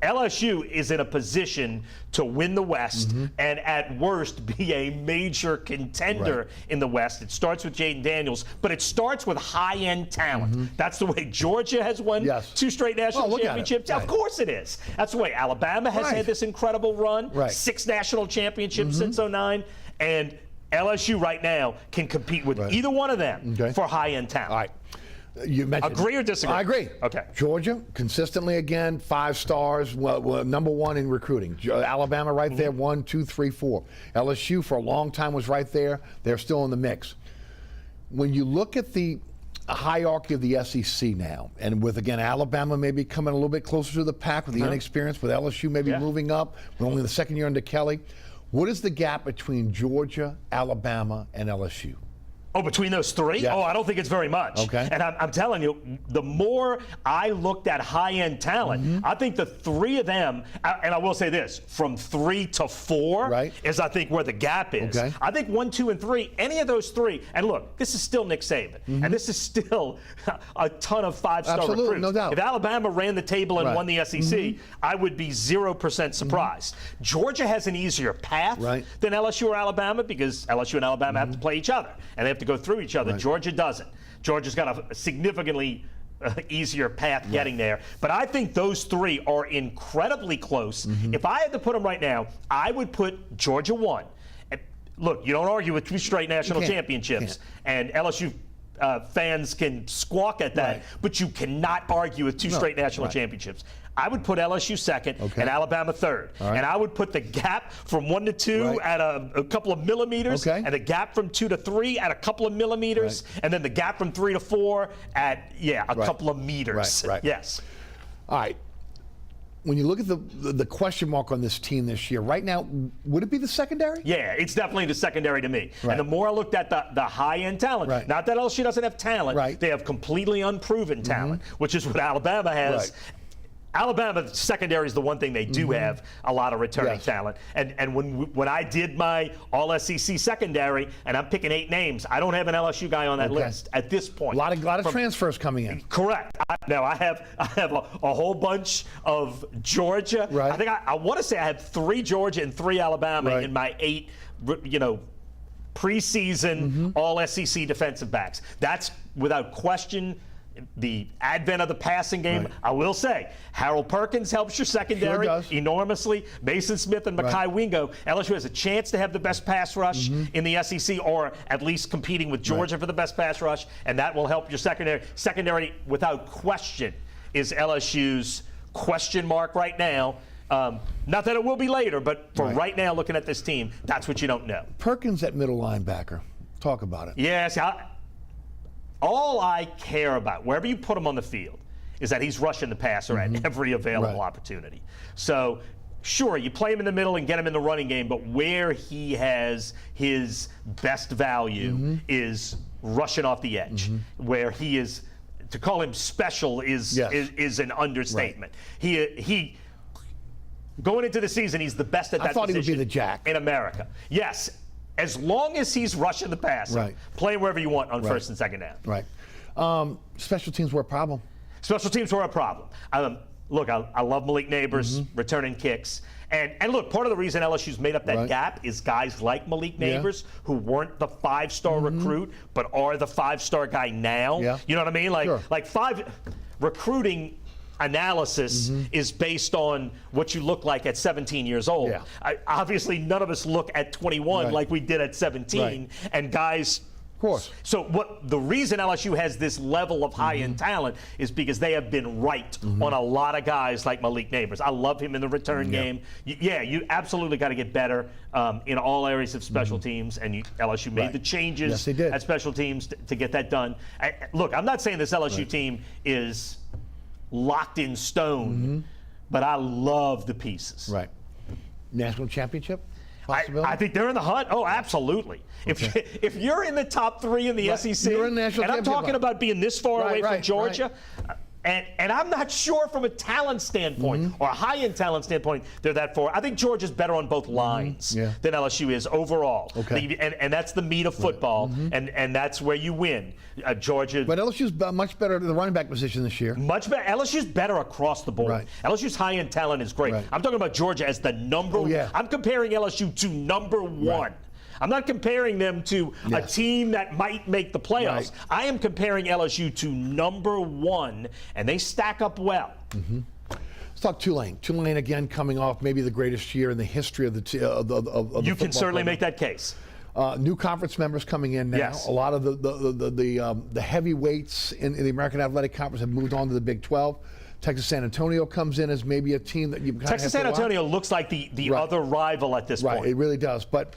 LSU is in a position to win the West and at worst be a major contender in the West. It starts with Jaden Daniels, but it starts with high-end talent. That's the way Georgia has won 2 straight national championships. Of course it is. That's the way Alabama has had this incredible run, 6 national championships since '09, and LSU right now can compete with either one of them for high-end talent. All right. You mentioned, agree or disagree? I agree. Okay. Georgia, consistently again, 5 stars, #1 in recruiting. Alabama right there, 1, 2, 3, 4. LSU for a long time was right there. They're still in the mix. When you look at the hierarchy of the SEC now, and with, again, Alabama maybe coming a little bit closer to the pack with the inexperience, with LSU maybe moving up, we're only the 2nd year under Kelly. What is the gap between Georgia, Alabama, and LSU? Oh, between those 3? Oh, I don't think it's very much. And I'm telling you, the more I looked at high-end talent, I think the 3 of them, and I will say this, from 3 to 4 is, I think, where the gap is. I think 1, 2, and 3, any of those 3, and look, this is still Nick Saban, and this is still a ton of 5-star recruits. No doubt. If Alabama ran the table and won the SEC, I would be 0% surprised. Georgia has an easier path than LSU or Alabama because LSU and Alabama have to play each other, and they have to go through each other. Georgia doesn't. Georgia's got a significantly easier path getting there. But I think those 3 are incredibly close. If I had to put them right now, I would put Georgia 1. And look, you don't argue with 2 straight national championships, and LSU fans can squawk at that, but you cannot argue with 2 straight national championships. I would put LSU 2nd and Alabama 3rd. And I would put the gap from 1 to 2 at a couple of millimeters, and the gap from 2 to 3 at a couple of millimeters, and then the gap from 3 to 4 at, a couple of meters. Yes. All right. When you look at the question mark on this team this year, right now, would it be the secondary? Yeah, it's definitely the secondary to me. And the more I looked at the high-end talent, not that LSU doesn't have talent, they have completely unproven talent, which is what Alabama has. Alabama secondary is the one thing they do have a lot of returning talent. And when I did my All-SEC secondary, and I'm picking 8 names, I don't have an LSU guy on that list at this point. A lot of transfers coming in. Correct. Now I have a whole bunch of Georgia. Right. I think I want to say I have 3 Georgia and 3 Alabama in my 8, preseason All-SEC defensive backs. That's without question the advent of the passing game. Right. I will say, Harold Perkins helps your secondary enormously. Mason Smith and Mekhi Wingo. LSU has a chance to have the best pass rush in the SEC, or at least competing with Georgia for the best pass rush, and that will help your secondary. Secondary, without question, is LSU's question mark right now. Not that it will be later, but for right now, looking at this team, that's what you don't know. Perkins at middle linebacker. Talk about it. Yes. All I care about, wherever you put him on the field, is that he's rushing the passer at every available opportunity. So, sure, you play him in the middle and get him in the running game, but where he has his best value is rushing off the edge, where he is, to call him special is an understatement. He going into the season, he's the best at that position. I thought he would be the jack in America. Yes. As long as he's rushing the passer, playing wherever you want on first and second down. Right. Special teams were a problem. Special teams were a problem. Look, I love Malik Neighbors returning kicks. And look, part of the reason LSU's made up that gap is guys like Malik Neighbors who weren't the 5-star recruit, but are the 5-star guy now. You know what I mean? Like recruiting analysis is based on what you look like at 17 years old. Obviously, none of us look at 21 like we did at 17. And guys, of course. So the reason LSU has this level of high-end talent is because they have been right on a lot of guys like Malik Neighbors. I love him in the return game. You absolutely got to get better in all areas of special teams, and LSU made the changes at special teams to get that done. Look, I'm not saying this LSU team is locked in stone, but I love the pieces. Right. National championship? I think they're in the hunt. Oh, absolutely. If you're in the top 3 in the SEC, you're in national and I'm talking about being this far away from Georgia, and I'm not sure from a talent standpoint or a high-end talent standpoint they're that far. I think Georgia's better on both lines than LSU is overall. And that's the meat of football, and that's where you win. Georgia. But LSU's much better at the running back position this year. Much better. LSU's better across the board. LSU's high-end talent is great. I'm talking about Georgia as the number one. I'm comparing LSU to number 1. I'm not comparing them to a team that might make the playoffs. I am comparing LSU to number 1, and they stack up well. Let's talk Tulane. Tulane again coming off maybe the greatest year in the history of the You can certainly make that case. New conference members coming in now. A lot of the heavyweights in the American Athletic Conference have moved on to the Big 12. Texas San Antonio comes in as maybe a team that you kind of Texas San Antonio looks like the other rival at this point. Right, it really does. But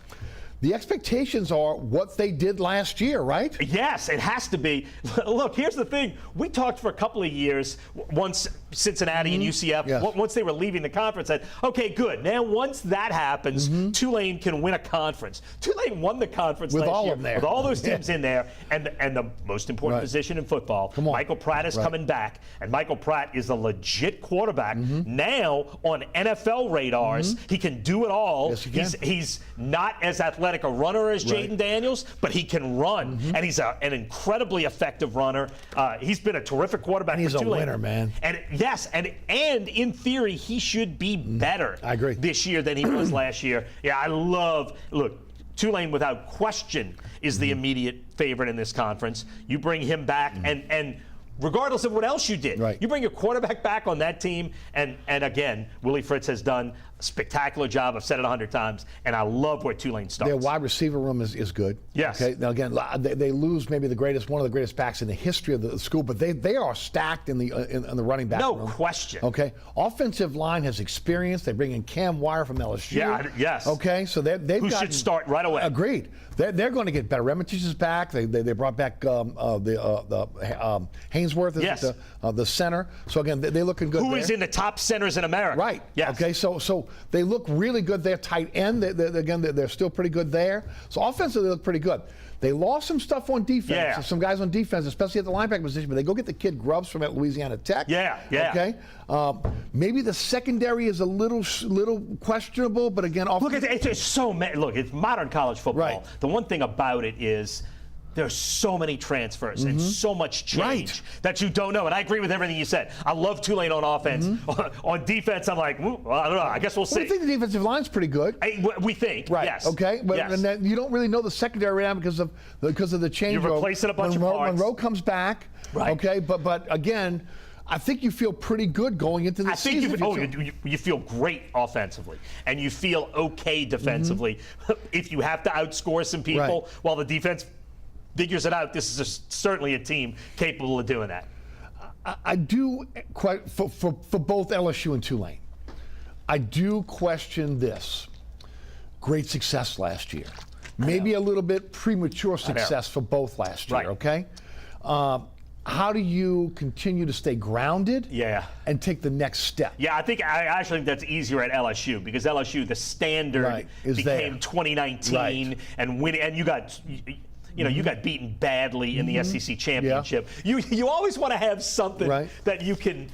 the expectations are what they did last year, right? Yes, it has to be. Look, here's the thing. We talked for a couple of years, once Cincinnati and UCF, once they were leaving the conference, said, okay, good. Now, once that happens, Tulane can win a conference. Tulane won the conference with last all year, of them there. with all those teams in there, and the most important position in football. Michael Pratt is coming back, and Michael Pratt is a legit quarterback. Now, on NFL radars, he can do it all. Yes, he can. He's not as athletic a runner as Jaden Daniels, but he can run, and he's an incredibly effective runner. He's been a terrific quarterback and for Tulane. He's a winner, man. And yes, and in theory, he should be better this year than he was last year. Yeah, I love, look, Tulane without question is the immediate favorite in this conference. You bring him back, and regardless of what else you did, you bring your quarterback back on that team, and again, Willie Fritz has done a spectacular job. I've said it 100 times, and I love where Tulane starts. Their wide receiver room is good. Yes. Okay. Now again, they lose maybe one of the greatest backs in the history of the school, but they are stacked in the running back room. No question. Okay. Offensive line has experience. They bring in Cam Wire from LSU. Yeah. Yes. Okay. So they've who should start right away. Agreed. They're going to get better. Remitich is back. They brought back Hainsworth as the center. So again, they're looking good. Who is in the top centers in America? Right. Yes. Okay. So they look really good. They're tight end. They're still pretty good there. So offensively, they look pretty good. They lost some stuff on defense, some guys on defense, especially at the linebacker position, but they go get the kid Grubbs from at Louisiana Tech. Okay? Maybe the secondary is a little questionable, but again, look, it's so many. Look, it's modern college football. Right. The one thing about it is there's so many transfers and so much change that you don't know. And I agree with everything you said. I love Tulane on offense. On defense, I'm like, well, I don't know. I guess we'll see. I think the defensive line's pretty good. We think, yes. Okay, but and then you don't really know the secondary right now because of the change. You're replacing a bunch of parts. Monroe comes back. Right. Okay, but again, I think you feel pretty good going into the season. You feel great offensively, and you feel okay defensively. If you have to outscore some people while the defense figures it out, this is certainly a team capable of doing that. I do, for both LSU and Tulane, I do question this. Great success last year. Maybe a little bit premature success for both last year, okay? How do you continue to stay grounded and take the next step? Yeah, I actually think that's easier at LSU because LSU, the standard became 2019 and winning, and you got you got beaten badly in the SEC championship. You always want to have something that you can,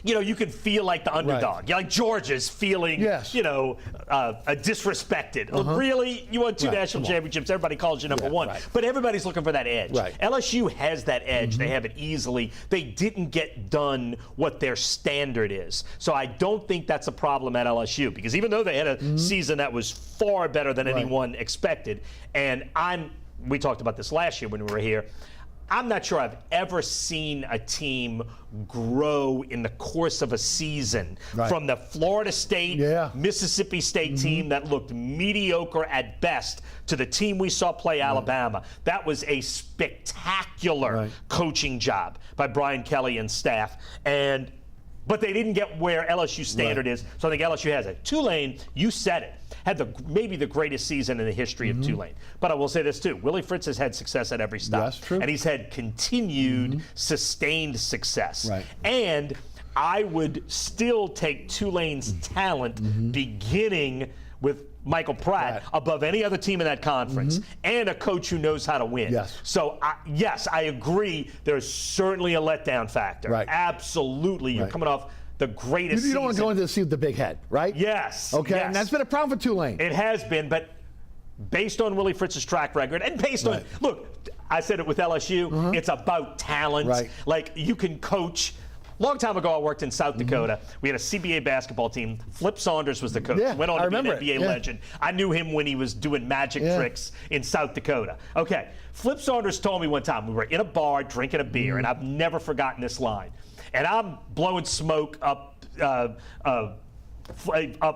you can feel like the underdog. Like Georgia's feeling, disrespected. Really? You won 2 national championships. Everybody calls you number one. But everybody's looking for that edge. LSU has that edge. They have it easily. They didn't get done what their standard is. So I don't think that's a problem at LSU because even though they had a season that was far better than anyone expected, and we talked about this last year when we were here, I'm not sure I've ever seen a team grow in the course of a season from the Florida State, Mississippi State team that looked mediocre at best to the team we saw play Alabama. That was a spectacular coaching job by Brian Kelly and staff. But they didn't get where LSU standard is, so I think LSU has it. Tulane, you said it, had maybe the greatest season in the history of Tulane. But I will say this too, Willie Fritz has had success at every stop. That's true. And he's had continued, sustained success. And I would still take Tulane's talent beginning with Michael Pratt above any other team in that conference, and a coach who knows how to win. So, yes, I agree. There's certainly a letdown factor. Absolutely. You're coming off the greatest You don't want to season. go into the season with the big head, right? Yes. Okay, yes. and that's been a problem for Tulane. It has been, but based on Willie Fritz's track record, and based on, look, I said it with LSU, it's about talent. Like, you can coach. Long time ago, I worked in South Dakota. We had a CBA basketball team. Flip Saunders was the coach. Went on to be an NBA legend. I knew him when he was doing magic tricks in South Dakota. Okay, Flip Saunders told me one time, we were in a bar drinking a beer, and I've never forgotten this line. And I'm blowing smoke up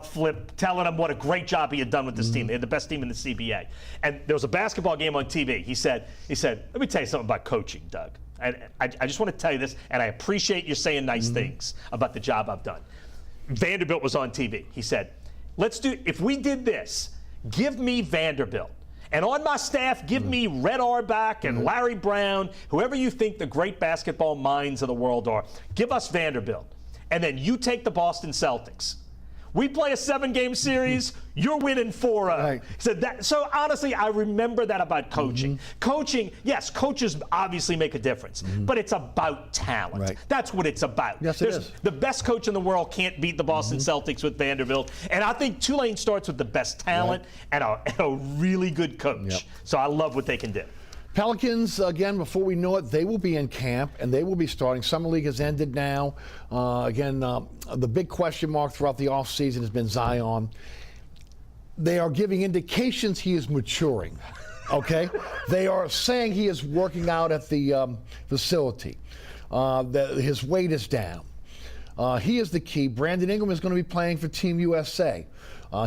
Flip, telling him what a great job he had done with this team. They had the best team in the CBA. And there was a basketball game on TV. He said, let me tell you something about coaching, Doug. And I just want to tell you this, and I appreciate you saying nice things about the job I've done. Vanderbilt was on TV. He said, if we did this, give me Vanderbilt. And on my staff, give me Red Auerbach and Larry Brown, whoever you think the great basketball minds of the world are. Give us Vanderbilt. And then you take the Boston Celtics. We play a 7-game series, you're winning 4-0. So honestly, I remember that about coaching. Coaching, yes, coaches obviously make a difference, but it's about talent. That's what it's about. Yes, it is. The best coach in the world can't beat the Boston Celtics with Vanderbilt. And I think Tulane starts with the best talent and a really good coach. So I love what they can do. Pelicans, again, before we know it, they will be in camp, and they will be starting. Summer League has ended now. The big question mark throughout the offseason has been Zion. They are giving indications he is maturing, okay? They are saying he is working out at the facility. His weight is down. He is the key. Brandon Ingram is going to be playing for Team USA.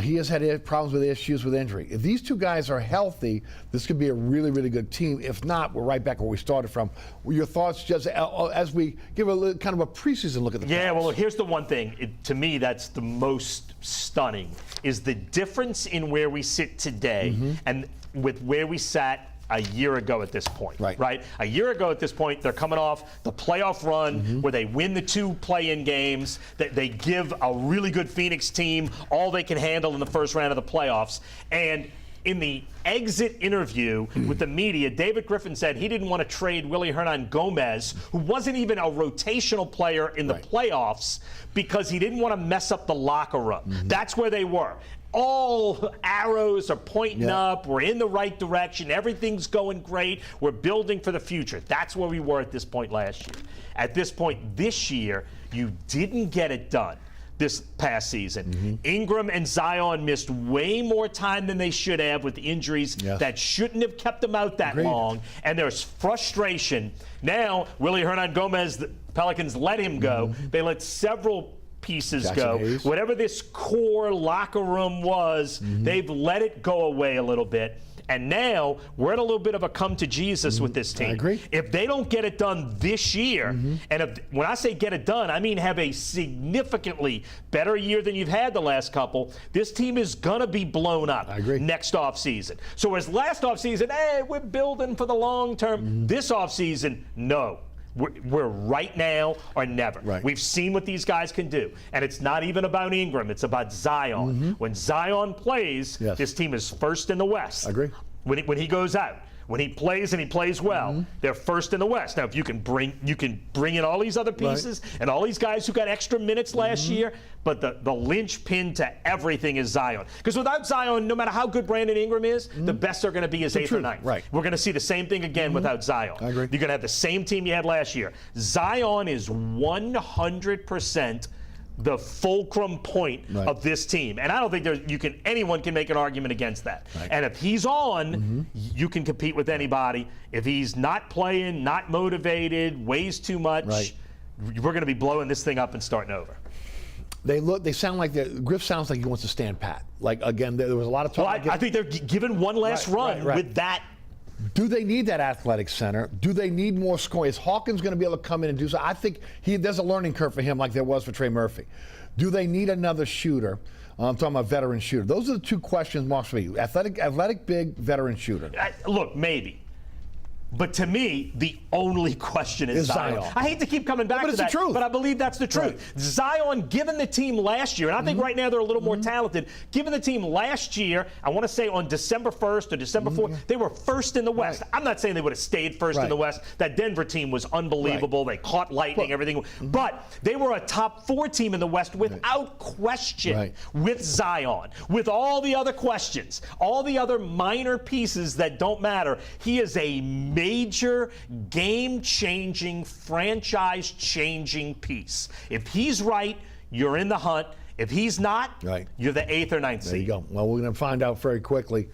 He has had problems with issues with injury. If these two guys are healthy, this could be a really, really good team. If not, we're right back where we started from. Your thoughts, just as we give kind of a preseason look at the Pelicans? Well, here's the one thing, to me, that's the most stunning, is the difference in where we sit today and with where we sat a year ago at this point. Right. A year ago at this point, they're coming off the playoff run where they win the 2 play-in games. They give a really good Phoenix team all they can handle in the first round of the playoffs. And in the exit interview with the media, David Griffin said he didn't want to trade Willy Hernan-Gomez, who wasn't even a rotational player in the playoffs, because he didn't want to mess up the locker room. That's where they were. All arrows are pointing up. We're in the right direction. Everything's going great. We're building for the future. That's where we were at this point last year. At this point this year, you didn't get it done this past season. Ingram and Zion missed way more time than they should have with injuries that shouldn't have kept them out that long. And there's frustration. Now, Willy Hernan-Gomez, the Pelicans let him go. They let several pieces go. Whatever this core locker room was, they've let it go away a little bit. And now we're at a little bit of a come to Jesus with this team. I agree. If they don't get it done this year, and when I say get it done, I mean have a significantly better year than you've had the last couple, this team is going to be blown up next offseason. So as last offseason, hey, we're building for the long term. This offseason, no. We're right now or never. We've seen what these guys can do. And it's not even about Ingram. It's about Zion. When Zion plays, this team is first in the West. I agree. When he goes out. When he plays and he plays well, they're first in the West. Now, if you can bring in all these other pieces and all these guys who got extra minutes last year, but the linchpin to everything is Zion. Because without Zion, no matter how good Brandon Ingram is, the best they're going to be is 8th or 9th. We're going to see the same thing again without Zion. I agree. You're going to have the same team you had last year. Zion is 100% the fulcrum point of this team. And I don't think anyone can make an argument against that. And if he's on, you can compete with anybody. If he's not playing, not motivated, weighs too much, we're going to be blowing this thing up and starting over. They sound like Griff sounds like he wants to stand pat. Like, again, there was a lot of talk. Well, I think they're given one last run with that. Do they need that athletic center? Do they need more scoring? Is Hawkins going to be able to come in and do so? I think there's a learning curve for him like there was for Trey Murphy. Do they need another shooter? I'm talking about veteran shooter. Those are the 2 questions marks for you. Athletic big, veteran shooter. Look, maybe. But to me, the only question is Zion. I hate to keep coming back to that, the truth. But I believe that's the truth. Zion, given the team last year, and I think right now they're a little more talented, given the team last year, I want to say on December 1st or December 4th, they were first in the West. I'm not saying they would have stayed first in the West. That Denver team was unbelievable. They caught lightning, everything. But they were a top 4 team in the West without question with Zion, with all the other questions, all the other minor pieces that don't matter. He is a major, game-changing, franchise-changing piece. If he's right, you're in the hunt. If he's not, you're the 8th or 9th seed. There you go. Well, we're going to find out very quickly.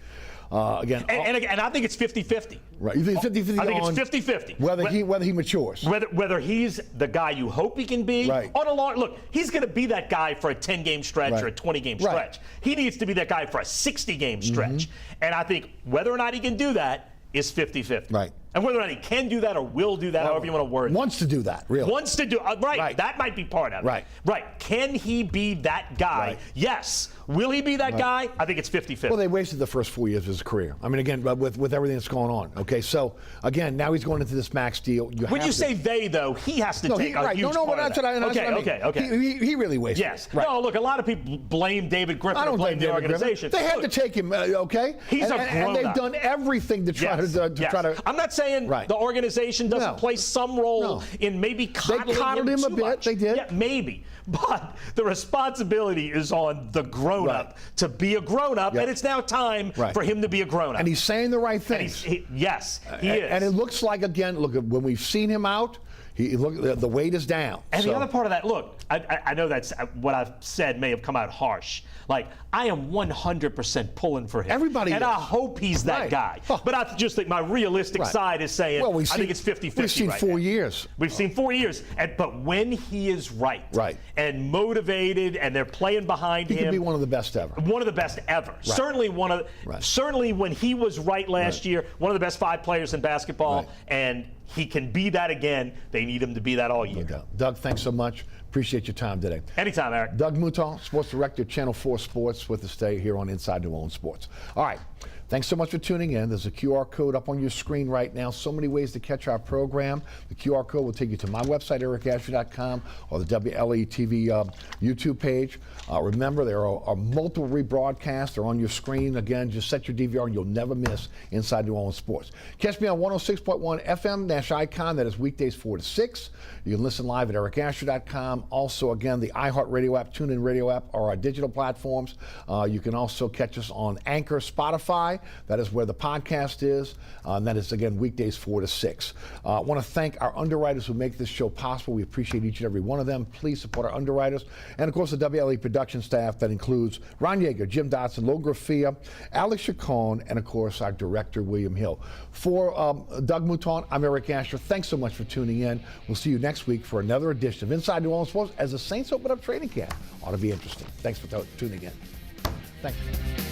And I think it's 50-50. Right. You think 50-50? I think it's 50-50. Whether he matures. Whether he's the guy you hope he can be. On a long look, he's going to be that guy for a 10-game stretch or a 20-game stretch. He needs to be that guy for a 60-game stretch. And I think whether or not he can do that is 50-50. And whether or not he can do that or will do that, however you want to word it. Wants to do that, really. Wants to do that might be part of it. Can he be that guy? Yes. Will he be that guy? I think it's 50-50. Well, they wasted the first 4 years of his career. I mean, again, with everything that's going on. Okay, so, again, now he's going into this max deal. When you say they, though, he has to take a huge part of that. Okay. He really wasted it. No, look, a lot of people blame David Griffin. I don't blame the organization. They had to take him, okay? He's a grown-up. And they've done everything to try to... I'm not saying the organization doesn't play some role in maybe coddling They coddled him a bit. Much. They did. Yeah, maybe. But the responsibility is on the grown-up to be a grown-up, and it's now time for him to be a grown-up. And he's saying the right things. Yes, he is. And it looks like, again, look, when we've seen him out, the weight is down. And the other part of that, look, I know that's what I've said may have come out harsh. Like, I am 100% pulling for him. Everybody and is. I hope he's that guy. But I just think my realistic side is saying, I think it's 50-50 We've seen 4 years. We've seen 4 years. But when he is right and motivated and they're playing behind him. He could be one of the best ever. One of the best ever. Certainly certainly when he was right last year, one of the best 5 players in basketball. And he can be that again. They need him to be that all year. Doug, thanks so much. Appreciate your time today. Anytime, Eric. Doug Mouton, Sports Director, Channel 4 Sports, with us today here on Inside New Orleans Sports. All right. Thanks so much for tuning in. There's a QR code up on your screen right now. So many ways to catch our program. The QR code will take you to my website, ericasher.com, or the WLAE-TV YouTube page. Remember, there are multiple rebroadcasts. They're on your screen. Again, just set your DVR and you'll never miss Inside New Orleans Sports. Catch me on 106.1 FM, Nash Icon. That is weekdays 4 to 6. You can listen live at ericasher.com. Also, again, the iHeartRadio app, TuneIn Radio app are our digital platforms. You can also catch us on Anchor, Spotify. That is where the podcast is. And that is, again, weekdays 4 to 6. I want to thank our underwriters who make this show possible. We appreciate each and every one of them. Please support our underwriters. And, of course, the WLE production staff that includes Ron Yeager, Jim Dotson, Lo Grafia, Alex Chacon, and, of course, our director, William Hill. For Doug Mouton, I'm Eric Asher. Thanks so much for tuning in. We'll see you next week for another edition of Inside New Orleans Sports as the Saints open up training camp. Ought to be interesting. Thanks for tuning in. Thank you.